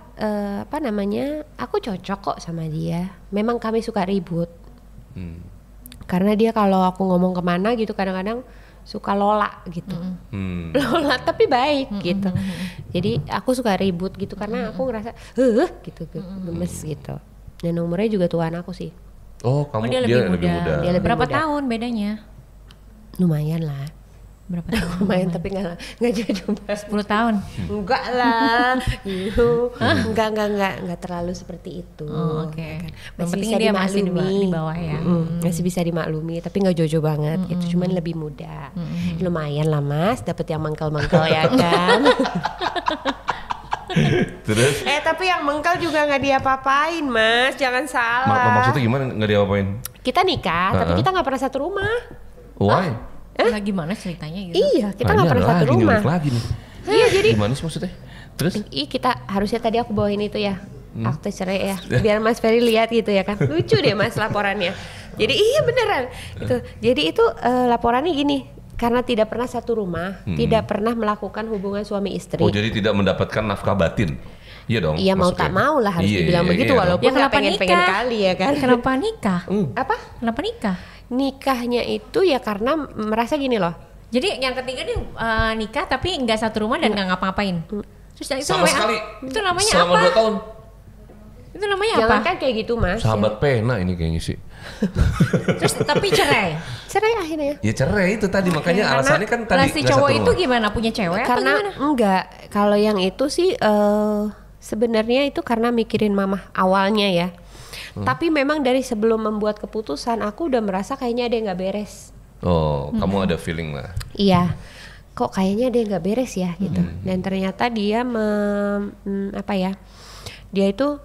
apa namanya, aku cocok kok sama dia. Memang kami suka ribut, karena dia kalau aku ngomong kemana gitu kadang-kadang suka lola gitu. Lola tapi baik gitu. Jadi aku suka ribut gitu karena aku ngerasa gitu gemes gitu. Dan umurnya juga tuaan aku sih. Oh, kamu dia lebih muda. Dia lebih Berapa muda. tahun bedanya? Lumayan lah. Berapa tahun? Lumayan tapi nggak jauh banget. 10 tahun. Enggak lah. Enggak terlalu seperti itu. Oh, oke. Ya kan. Yang Masih penting bisa dia masih dimaklumi. di bawah ya. Masih bisa dimaklumi tapi nggak jojo banget gitu. Cuman lebih muda. Lumayan lah Mas, dapet yang mengkel-mengkel ya kan. Terus? Tapi yang mengkel juga nggak diapa-apain Mas, jangan salah. Maksudnya gimana nggak diapa-apain? Kita nikah, tapi kita nggak pernah satu rumah. Why? Nah, gimana ceritanya gitu? Iya, kita nggak Ini pernah ada satu lagi nih, rumah. unik lagi nih. Iya jadi Gimana sih maksudnya? Terus? kita harusnya tadi aku bawain itu ya, akte cerai ya, biar Mas Ferry lihat gitu ya kan. Lucu deh Mas laporannya. Jadi iya beneran itu. Jadi itu laporannya gini, karena tidak pernah satu rumah, tidak pernah melakukan hubungan suami istri. Oh jadi tidak mendapatkan nafkah batin? Iya dong. Iya mau tak mau lah harus dibilang begitu, walaupun Ya, kenapa pengen nikah? kali ya kan. Kenapa nikah? Apa? Kenapa nikah? Nikahnya itu ya karena merasa gini loh. Jadi yang ketiga nih nikah tapi nggak satu rumah dan nggak ngapa-ngapain. Terus itu Sama namanya sekali. Itu namanya selama apa? 2 tahun. Itu namanya apa? Jangan kan kayak gitu Mas. Sahabat pena ini kayaknya sih. Terus tapi cerai. Cerai akhirnya. Ya cerai itu tadi makanya Karena alasannya kan tadi Lah si nggak cowok satu itu rumah. gimana? Punya cewek atau Karena gimana? enggak, kalau yang itu sih sebenarnya itu karena mikirin mamah awalnya ya. Tapi memang dari sebelum membuat keputusan aku udah merasa kayaknya ada yang nggak beres. Oh, kamu ada feeling lah. Iya, kok kayaknya ada yang nggak beres ya gitu. Dan ternyata dia apa ya? Dia itu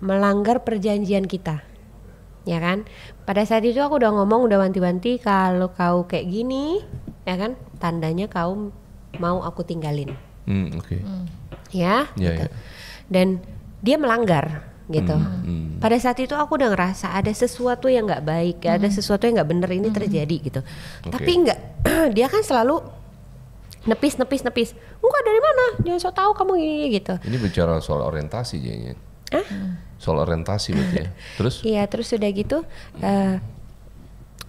melanggar perjanjian kita, ya kan? Pada saat itu aku udah ngomong, udah wanti-wanti kalau kau kayak gini, ya kan? Tandanya kau mau aku tinggalin, Oke. ya? Ya, Gitu. ya. Dan dia melanggar, gitu. Pada saat itu aku udah ngerasa ada sesuatu yang nggak baik, ada sesuatu yang nggak bener ini terjadi gitu. Tapi nggak, dia kan selalu nepis. Enggak, dari mana? Jangan sok tahu kamu gini gitu. Ini bicara soal orientasi jadinya. Soal orientasi berarti ya. Terus? Iya, terus udah gitu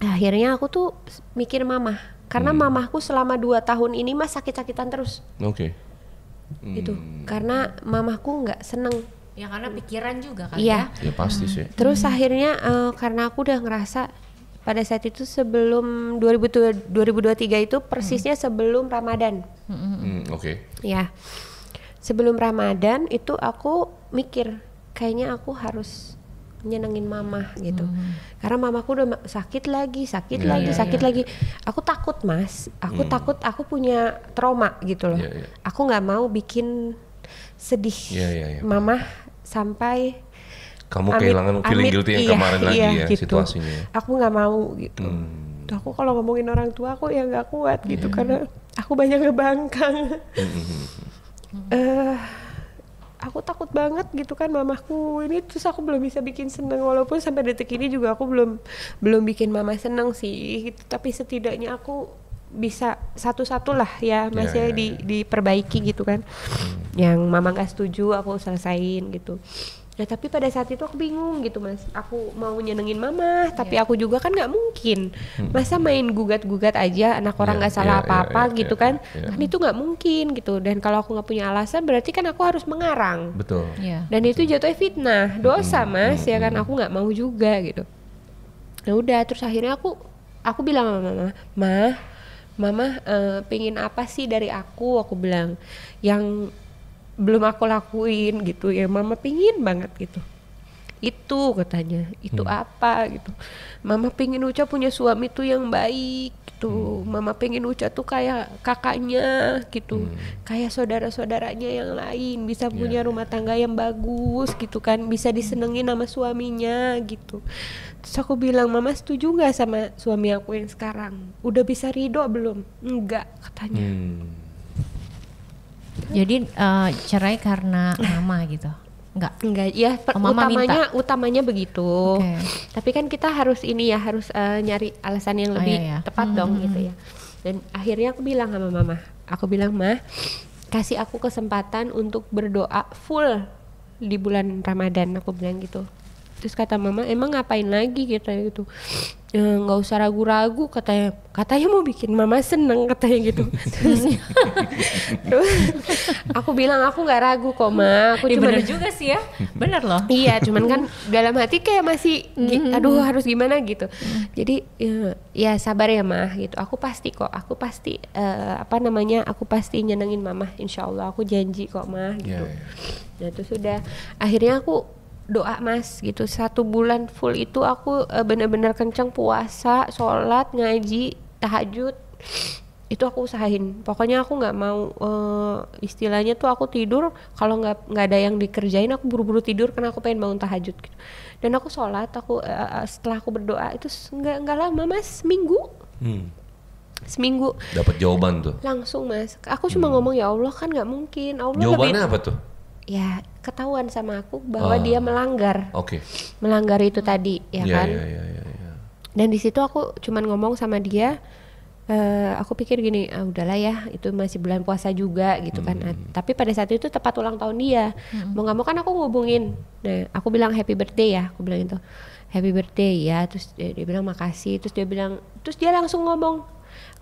akhirnya aku tuh mikir mamah. Karena mamahku selama 2 tahun ini mah sakit-sakitan terus Oke. gitu. Karena mamahku nggak seneng. Ya karena pikiran juga kan Iya. ya. Ya pasti sih. Terus akhirnya karena aku udah ngerasa pada saat itu sebelum 2023 itu persisnya sebelum Ramadan. Oke. Ya. Sebelum Ramadan itu aku mikir kayaknya aku harus nyenengin mama gitu. Karena mamaku udah sakit lagi. Aku takut Mas. Aku takut aku punya trauma gitu loh. Iya, iya. Aku nggak mau bikin sedih Iya. mama sampai Kamu kehilangan feeling guilty yang kemarin lagi ya gitu. situasinya. Aku nggak mau gitu. Aku kalau ngomongin orang tua aku ya nggak kuat gitu karena aku banyak ngebangkang. Aku takut banget gitu kan mamaku ini, terus aku belum bisa bikin seneng, walaupun sampai detik ini juga aku belum bikin mama seneng sih gitu. Tapi setidaknya aku bisa satu-satu lah ya Mas ya, diperbaiki gitu kan. Yang mama nggak setuju aku selesain gitu. Ya tapi pada saat itu aku bingung gitu Mas, aku mau nyenengin mama tapi aku juga kan nggak mungkin masa main gugat-gugat aja anak orang nggak salah apa-apa gitu kan. Kan itu nggak mungkin gitu, dan kalau aku nggak punya alasan berarti kan aku harus mengarang. Betul. Iya. Dan itu jatuhnya fitnah, dosa Mas ya kan, aku nggak mau juga gitu. Nah udah, terus akhirnya aku bilang sama mama pengen apa sih dari aku bilang yang belum aku lakuin gitu ya, mama pingin banget gitu. Itu katanya, itu apa gitu. Mama pengen Uca punya suami tuh yang baik gitu. Mama pengen Uca tuh kayak kakaknya gitu, kayak saudara-saudaranya yang lain, bisa punya rumah tangga yang bagus gitu kan, bisa disenengin sama suaminya gitu. Terus aku bilang, mama setuju nggak sama suami aku yang sekarang? Udah bisa ridho belum? Enggak katanya. Jadi cerai karena mama gitu. Enggak ya, mama utamanya begitu. Oke. Tapi kan kita harus nyari alasan yang lebih tepat dong gitu ya. Dan akhirnya aku bilang sama mama, aku bilang, Ma, kasih aku kesempatan untuk berdoa full di bulan Ramadan, aku bilang gitu. Terus kata mama, emang ngapain lagi gitu. Nggak usah ragu-ragu katanya mau bikin mama seneng katanya gitu. Terus aku bilang aku nggak ragu kok Ma, aku cuma bener juga sih ya, bener loh. Iya, cuman kan dalam hati kayak masih aduh harus gimana gitu. Jadi ya sabar ya Mah gitu. Aku pasti aku pasti nyenengin Mama, insya Allah aku janji kok Mah gitu. Nah itu sudah, akhirnya aku doa Mas gitu, 1 bulan full itu aku benar-benar kenceng puasa, sholat, ngaji, tahajud, itu aku usahain. Pokoknya aku nggak mau istilahnya tuh aku tidur kalau nggak ada yang dikerjain, aku buru-buru tidur karena aku pengen bangun tahajud gitu. Dan aku sholat, setelah aku berdoa itu nggak lama Mas, minggu seminggu. Dapat jawaban tuh. Langsung Mas, aku cuma ngomong ya Allah kan nggak mungkin. Allah Jawabannya lebih, apa tuh? ya ketahuan sama aku bahwa dia melanggar. Oke. Melanggar itu tadi ya Iya, kan. iya. Dan di situ aku cuman ngomong sama dia, aku pikir gini, udahlah ya, itu masih bulan puasa juga gitu kan. Tapi pada saat itu tepat ulang tahun dia, mau nggak mau kan aku ngubungin. Nah, aku bilang happy birthday ya, aku bilang itu happy birthday ya. Terus dia bilang makasih. Terus dia langsung ngomong,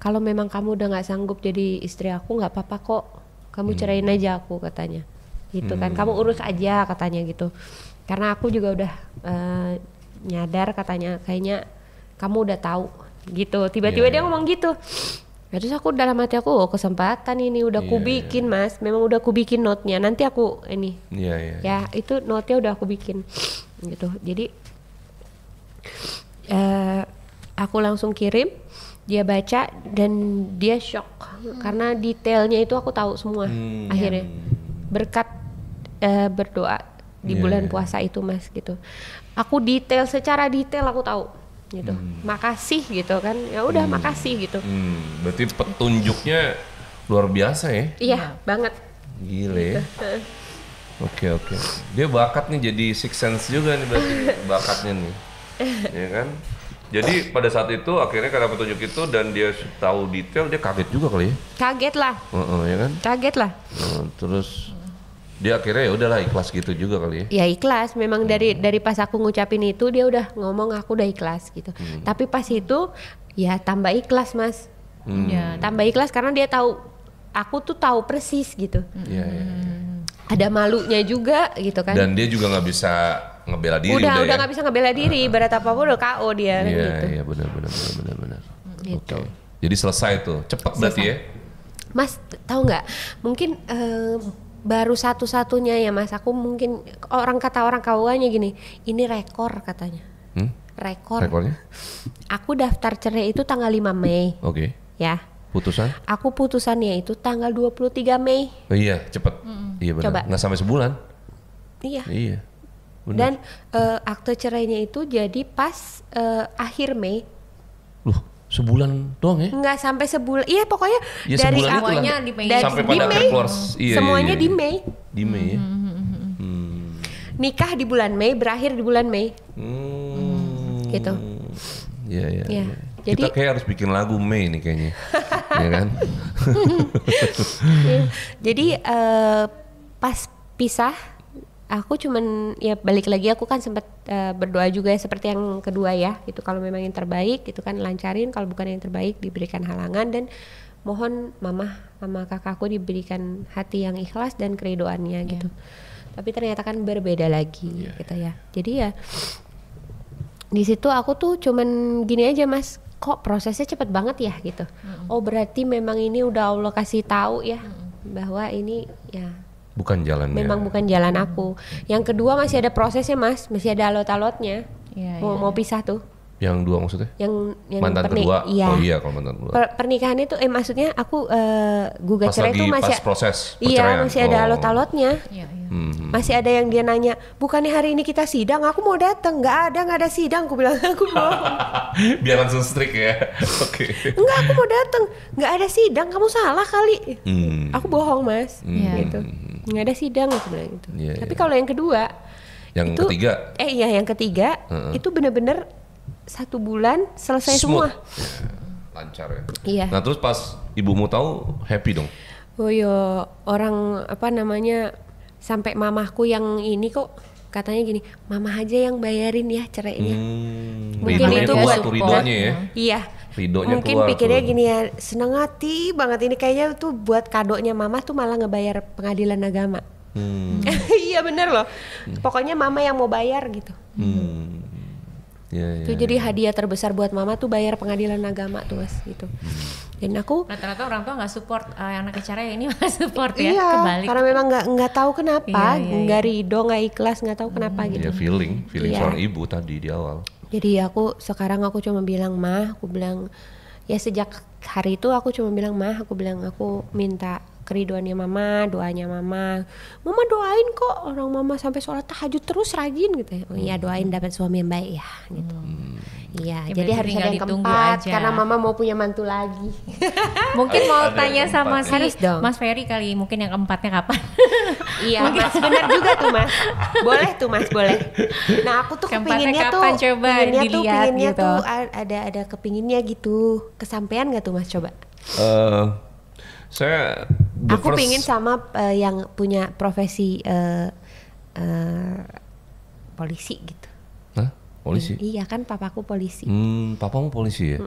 kalau memang kamu udah nggak sanggup jadi istri aku nggak apa-apa kok, kamu cerain aja aku katanya, gitu kan. Kamu urus aja katanya gitu. Karena aku juga udah nyadar katanya, kayaknya kamu udah tahu gitu. Tiba-tiba dia ngomong gitu. Ya, terus aku dalam hati aku, oh kesempatan ini udah kubikin Mas, memang udah kubikin note-nya. Nanti aku ini, ya itu note-nya udah aku bikin gitu. Jadi aku langsung kirim, dia baca dan dia shock karena detailnya itu aku tahu semua. Akhirnya berkat berdoa di bulan puasa itu Mas gitu. Aku secara detail aku tahu gitu. Makasih gitu kan. Ya udah makasih gitu. Berarti petunjuknya luar biasa ya? Iya, banget. Gile ya. Oke. Dia bakat nih jadi six sense juga nih berarti bakatnya nih. Ya kan? Jadi pada saat itu akhirnya karena petunjuk itu dan dia tahu detail, dia kaget juga kali ya? Kaget lah. Ya kan? Kaget lah. Terus dia akhirnya ya udahlah ikhlas gitu juga kali ya? Ya ikhlas, memang dari pas aku ngucapin itu dia udah ngomong aku udah ikhlas gitu. Tapi pas itu ya tambah ikhlas Mas. Ya, tambah ikhlas karena dia tahu, aku tuh tahu persis gitu. Iya. Ada malunya juga gitu kan. Dan dia juga nggak bisa ngebela diri udah ya? nggak bisa ngebela diri, ibarat apapun udah KO dia kan gitu. Iya benar. Gitu. Oke. Jadi selesai tuh, cepat berarti ya? Mas tahu nggak? Mungkin baru satu-satunya ya Mas. Aku mungkin kata orang kauannya gini, ini rekor katanya. Rekor. Rekornya? Aku daftar cerai itu tanggal 5 Mei. Oke. Ya. Putusan? Aku putusannya itu tanggal 23 Mei. Oh iya, cepat. Iya benar. Coba. Nggak sampai sebulan. Iya. Benar. Dan akte cerainya itu jadi pas akhir Mei. Loh, sebulan doang ya? Nggak sampai sebulan. Iya pokoknya Ya, dari sebulan itu awalnya lah. di Mei. Sampai pada akhir keluar. Iya, semuanya iya. di Mei. Di Mei ya? Nikah di bulan Mei, berakhir di bulan Mei. Gitu. Iya. Ya. Kita Jadi kayak harus bikin lagu Mei nih kayaknya. Iya kan? jadi pas pisah aku cuman ya balik lagi, aku kan sempat berdoa juga ya, seperti yang kedua ya, itu kalau memang yang terbaik itu kan lancarin, kalau bukan yang terbaik diberikan halangan, dan mohon mama kakakku diberikan hati yang ikhlas dan keridoannya gitu. Tapi ternyata kan berbeda lagi gitu ya. Jadi ya di situ aku tuh cuman gini aja Mas, kok prosesnya cepet banget ya gitu. Oh berarti memang ini udah Allah kasih tahu ya bahwa ini ya Bukan jalannya. memang bukan jalan aku. Yang kedua masih ada prosesnya Mas, masih ada alot-alotnya. Mau pisah tuh. Yang dua maksudnya? Yang mantan kedua? Iya. Oh iya kalau mantan kedua. Pernikahan itu maksudnya aku gugat Pas cerai itu lagi masih pas proses iya perceraian. masih ada alot-alotnya. Masih ada yang dia nanya, bukannya hari ini kita sidang, aku mau datang. Nggak ada sidang, aku bilang. Aku bohong. Biar langsung strict ya. Oke. Enggak, aku mau datang. Nggak ada sidang, kamu salah kali. Aku bohong Mas, gitu. Nggak ada sidang, aku bilang gitu. Tapi kalau yang kedua, Yang itu, ketiga? Yang ketiga itu bener-bener 1 bulan selesai Smooth. semua. Lancar ya. Iya. Nah terus pas ibumu tahu happy dong? Oh yo, orang sampai mamahku yang ini kok katanya gini, mama aja yang bayarin ya cerainya. Mungkin Ridonya itu kuat buat tuh, ridonya ya. Iya. Ridonya Mungkin keluar pikirnya tuh. gini ya, seneng hati banget ini, kayaknya tuh buat kadonya mama tuh malah ngebayar pengadilan agama. Iya bener loh. Pokoknya mama yang mau bayar gitu. Ya, Itu jadi hadiah terbesar buat mama tuh bayar pengadilan agama tuh Mas gitu. Dan aku Rata-rata orang tua nggak support anaknya cerai, ini malah support ya, iya, kebalik. karena memang nggak tahu kenapa, Iya. nggak ridho, nggak ikhlas, nggak tahu kenapa Ya gitu. feeling Iya. seorang ibu tadi di awal. Jadi sekarang aku cuma bilang aku bilang ya sejak hari itu aku cuma bilang aku bilang aku minta keriduannya mama, doanya mama. Mama doain kok orang mama sampai sholat tahajud terus rajin gitu ya. Oh iya doain dapat suami yang baik ya gitu. Iya, Ya, jadi berarti harus ada tinggal yang ditunggu keempat aja. karena mama mau punya mantu lagi. Mungkin mau Ada tanya yang sama keempat. si Harus dong. Mas Ferry kali, mungkin yang keempatnya kapan? Iya, Mas benar juga tuh Mas. Boleh tuh Mas, boleh. Nah aku tuh Keempatnya kepinginnya tuh, kapan? Coba dilihat pinginnya gitu. tuh ada kepinginnya gitu. Kesampaian nggak tuh Mas coba? Saya Aku pingin sama yang punya profesi polisi gitu. Hah? Polisi? Iya kan papaku polisi. Papamu polisi ya?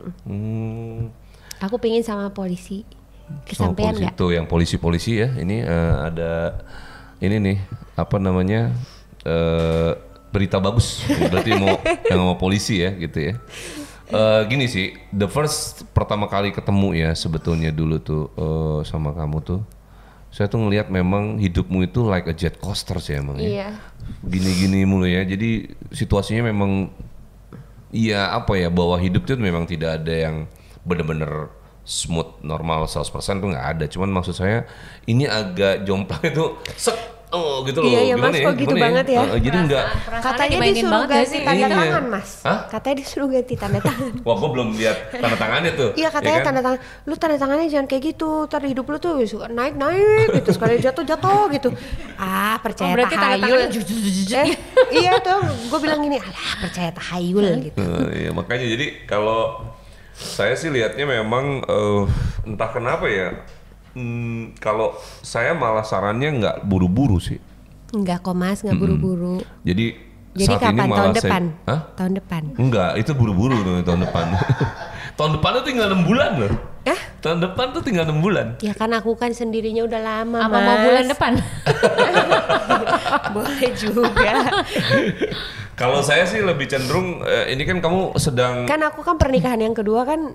Aku pingin sama polisi. Sama Kesampaian polisi nggak? tuh yang polisi-polisi ya. Ini ada ini nih apa namanya berita bagus. Berarti yang mau polisi ya gitu ya. Gini sih, the first pertama kali ketemu ya sebetulnya dulu tuh sama kamu tuh. Saya tuh ngelihat memang hidupmu itu like a jet coaster sih emang ya. Iya. Gini-gini mulu ya. Jadi situasinya memang iya apa ya, bahwa hidup itu memang tidak ada yang bener-bener smooth normal 100% tuh nggak ada. Cuman maksud saya ini agak jomplang itu gitu loh. Iya, Gimana Mas, kok gitu banget ya? Jadi enggak. Katanya dimainin disuruh banget gak ganti sih? tanda Iya. tangan Mas. Hah? Katanya disuruh ganti tanda tangan. Wah, gua belum lihat tanda tangannya tuh. Iya katanya ya kan? tanda tangan, lu tanda tangannya jangan kayak gitu, ntar hidup lu tuh suka naik gitu, sekali jatuh gitu. Ah percaya berarti tanda tahayul. tangannya Iya tuh, gue bilang gini, alah percaya tahayul gitu. Iya, makanya jadi kalau saya sih lihatnya memang entah kenapa ya. Kalau saya malah sarannya nggak buru-buru sih. Enggak kok Mas, nggak buru-buru. Jadi saat Kapan? ini malah Tahun saya, depan? Hah? Tahun depan. Enggak, itu buru-buru tuh, tahun depan. Tahun depan tuh tinggal 6 bulan loh. Hah? Tahun depan tuh tinggal 6 bulan. Ya kan aku kan sendirinya udah lama Apa Mas. mau bulan depan? Boleh juga. Kalau saya sih lebih cenderung ini kan kamu sedang Kan aku kan pernikahan yang kedua kan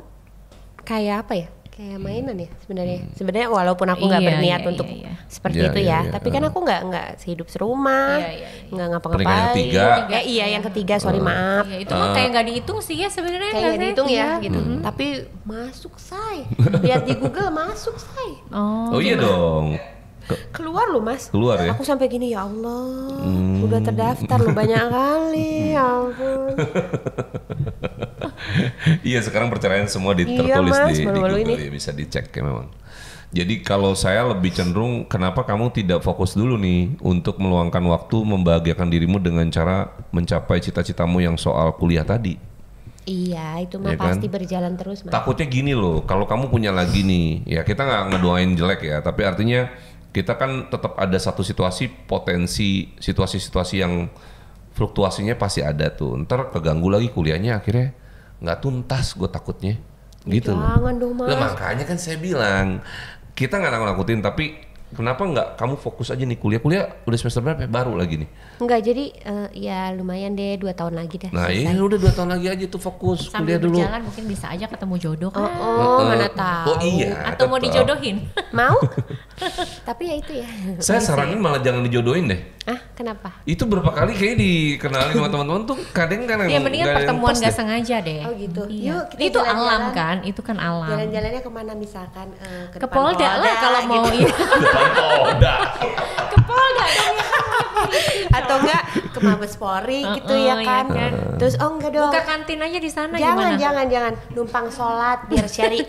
kayak apa ya? Kayak mainan ya sebenarnya. Sebenarnya walaupun aku nggak Iya, berniat iya, untuk iya. seperti Iya, itu iya, ya, iya. tapi kan aku nggak sehidup serumah, Iya, iya, iya. nggak Pernikahan yang ngapa-ngapain. ketiga. Iya yang ketiga, sorry maaf. Iya, itu mah kayak nggak dihitung sih ya sebenarnya. Kayak nggak nggak sih? dihitung ya Iya. gitu. Tapi masuk say. Lihat di Google masuk say. Oh iya dong. Keluar loh Mas. Keluar ya? Aku sampai gini ya Allah, udah terdaftar loh banyak kali, ya ampun. Iya, sekarang perceraian semua Iya, tertulis Mas, di baru-baru Google ini. ya, bisa dicek ya memang. Jadi kalau saya lebih cenderung kenapa kamu tidak fokus dulu nih untuk meluangkan waktu membahagiakan dirimu dengan cara mencapai cita-citamu yang soal kuliah tadi. Iya, itu mah Iya kan? pasti berjalan terus Mas. Takutnya gini loh, kalau kamu punya lagi nih, ya kita nggak ngedoain jelek ya, tapi artinya kita kan tetap ada satu situasi-situasi yang fluktuasinya pasti ada tuh. Ntar keganggu lagi kuliahnya, akhirnya nggak tuntas, gue takutnya. Gitu loh. Jangan dong Mas. Lah, makanya kan saya bilang kita nggak nakut-nakutin, tapi kenapa nggak kamu fokus aja nih kuliah udah semester berapa ya? Baru lagi nih. Enggak, jadi ya lumayan deh 2 tahun lagi deh. Nah selesai. iya udah 2 tahun lagi aja tuh fokus Sambil kuliah dulu. berjalan mungkin bisa aja ketemu jodoh kan. Oh, mana tahu. Oh iya. Atau mau tetap. dijodohin. Mau? Tapi ya itu ya. Saya saranin malah jangan dijodohin deh. Ah, kenapa? Itu berapa kali kayak dikenalin sama teman-teman tuh kadang kan Ya mendingan nggak ada yang pertemuan pas nggak deh. sengaja deh. Oh gitu. Iya. Yuk, kita Itu jalan-jalan. alam kan, itu kan alam. Jalan-jalannya kemana misalkan ke Ke depan Polda lah kalau mau gitu. iya. Depan Polda. Ke Polda dong ya. Atau enggak ke Mabes Polri gitu ya iya kan. kan. Terus oh enggak dong. Buka kantin aja di sana Jangan, gimana? jangan numpang sholat biar syariah.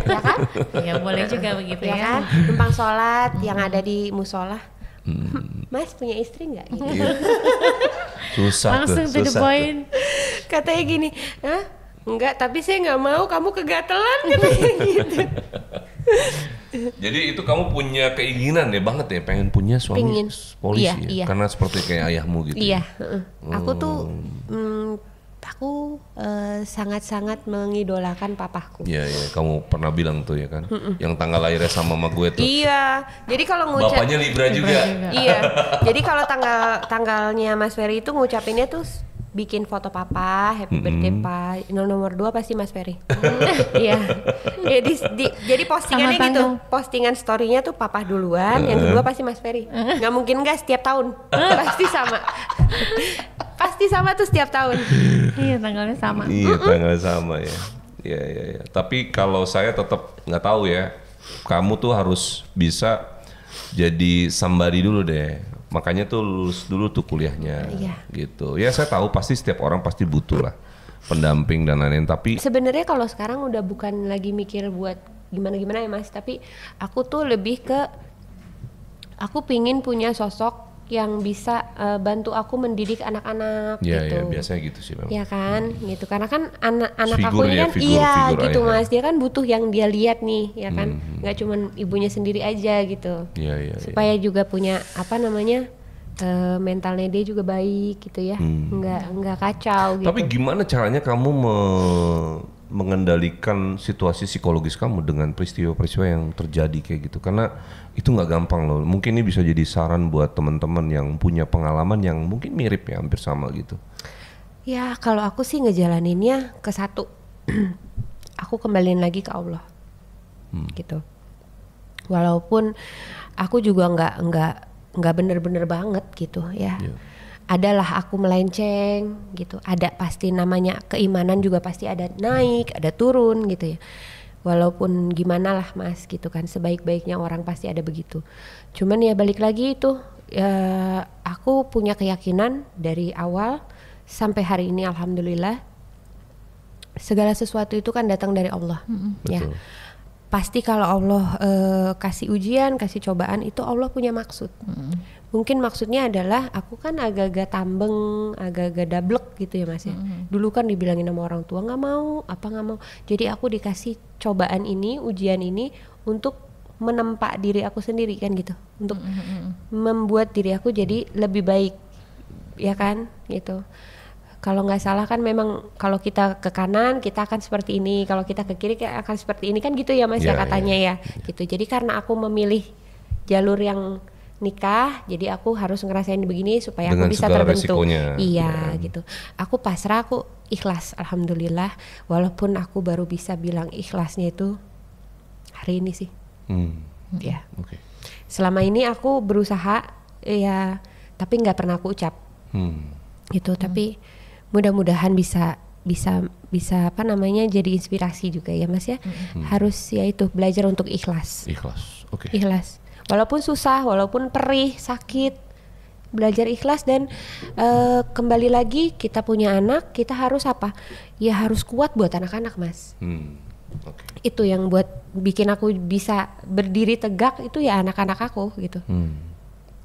Ya kan? Ya boleh juga begitu Ya ya. kan? Numpang sholat yang ada di musola. Mas punya istri nggak? Gitu. Iya. Susah Langsung tuh, to the susah tuh. point. Katanya gini, hah? Enggak, tapi saya nggak mau kamu kegatelan katanya gitu. Jadi itu kamu punya keinginan ya banget ya, pengen punya suami Pingin. polisi Iya, ya? iya. Karena seperti kayak ayahmu gitu. Iya, ya? heeh. Aku tuh aku sangat-sangat mengidolakan papaku. Iya, iya, kamu pernah bilang tuh ya kan, yang tanggal lahirnya sama gue tuh. Iya, jadi kalau ngucap Bapaknya Libra juga. iya, jadi kalau tanggalnya Mas Ferry itu ngucapinnya tuh bikin foto papa, happy birthday pak, nomor 2 pasti Mas Ferry. Iya, jadi postingannya Sama gitu, tanggal. postingan storynya tuh papa duluan, yang kedua pasti Mas Ferry. Nggak mungkin nggak setiap tahun, pasti sama, pasti sama tuh setiap tahun. Iya tanggalnya sama. Iya, tanggal sama ya. Iya, iya, iya. Tapi kalau saya tetap nggak tahu ya. kamu tuh harus bisa jadi somebody dulu deh. Makanya tuh lulus dulu tuh kuliahnya, gitu. Ya saya tahu pasti setiap orang pasti butuh lah pendamping dan lain-lain. Tapi sebenarnya kalau sekarang udah bukan lagi mikir buat gimana-gimana ya Mas, tapi aku tuh lebih ke aku pingin punya sosok yang bisa bantu aku mendidik anak-anak ya, gitu. Ya biasanya gitu sih memang. Ya kan, gitu. Karena kan anak aku Figur ini ya, kan figur gitu ayah. Mas. Dia kan butuh yang dia lihat nih, ya kan. Nggak cuman ibunya sendiri aja gitu. Iya. Supaya juga punya apa namanya mentalnya dia juga baik gitu ya. Nggak kacau gitu. Tapi gimana caranya kamu mengendalikan situasi psikologis kamu dengan peristiwa-peristiwa yang terjadi kayak gitu? Karena itu nggak gampang loh. Mungkin ini bisa jadi saran buat teman-teman yang punya pengalaman yang mungkin mirip ya, hampir sama gitu. Ya kalau aku sih ngejalaninnya ke satu, aku kembaliin lagi ke Allah, gitu. Walaupun aku juga nggak bener-bener banget gitu ya. Yeah. Adalah aku melenceng gitu. Ada pasti namanya keimanan juga pasti ada naik, ada turun gitu ya. Walaupun gimana lah Mas gitu kan, sebaik-baiknya orang pasti ada begitu. Cuman ya balik lagi itu, ya, aku punya keyakinan dari awal sampai hari ini alhamdulillah segala sesuatu itu kan datang dari Allah. Ya. Pasti kalau Allah kasih ujian, kasih cobaan itu Allah punya maksud. Mungkin maksudnya adalah aku kan agak-agak tambeng, agak-agak dablek gitu ya Mas ya. Dulu kan dibilangin sama orang tua nggak mau. Jadi aku dikasih cobaan ini, ujian ini untuk menempa diri aku sendiri kan gitu. Untuk membuat diri aku jadi lebih baik, ya kan gitu. Kalau nggak salah kan memang kalau kita ke kanan kita akan seperti ini, kalau kita ke kiri kita akan seperti ini kan gitu ya Mas ya katanya ya. Gitu. Jadi karena aku memilih jalur yang nikah, jadi aku harus ngerasain begini supaya dengan aku bisa terbentuk. Resikonya. Iya gitu. Aku pasrah, aku ikhlas alhamdulillah. Walaupun aku baru bisa bilang ikhlasnya itu hari ini sih. Ya. Okay. Selama ini aku berusaha ya, tapi nggak pernah aku ucap. Gitu. Tapi mudah-mudahan bisa apa namanya jadi inspirasi juga ya Mas ya. Harus ya itu belajar untuk ikhlas. Oke. Ikhlas. Walaupun susah, walaupun perih, sakit, belajar ikhlas dan kembali lagi kita punya anak, kita harus apa? Ya harus kuat buat anak-anak Mas. Okay. Itu yang buat bikin aku bisa berdiri tegak itu ya anak-anak aku gitu.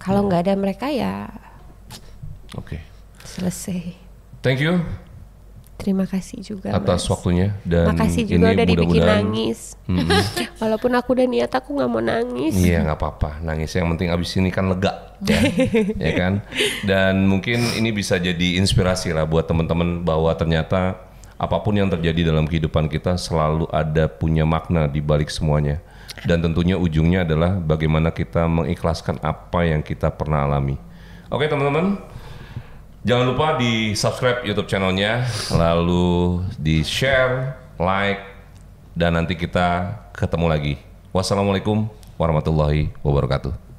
Kalau nggak ada mereka ya selesai. Thank you. Terima kasih juga atas Mas. Waktunya dan makasih juga ini udah dibikin mudah-mudahan nangis. Walaupun aku udah niat aku nggak mau nangis. Iya nggak apa-apa, nangis yang penting abis ini kan lega ya, ya kan. Dan mungkin ini bisa jadi inspirasi lah buat teman-teman bahwa ternyata apapun yang terjadi dalam kehidupan kita selalu ada punya makna di balik semuanya. Dan tentunya ujungnya adalah bagaimana kita mengikhlaskan apa yang kita pernah alami. Oke teman-teman. Jangan lupa di subscribe YouTube channelnya, lalu di share, like, dan nanti kita ketemu lagi. Wassalamualaikum warahmatullahi wabarakatuh.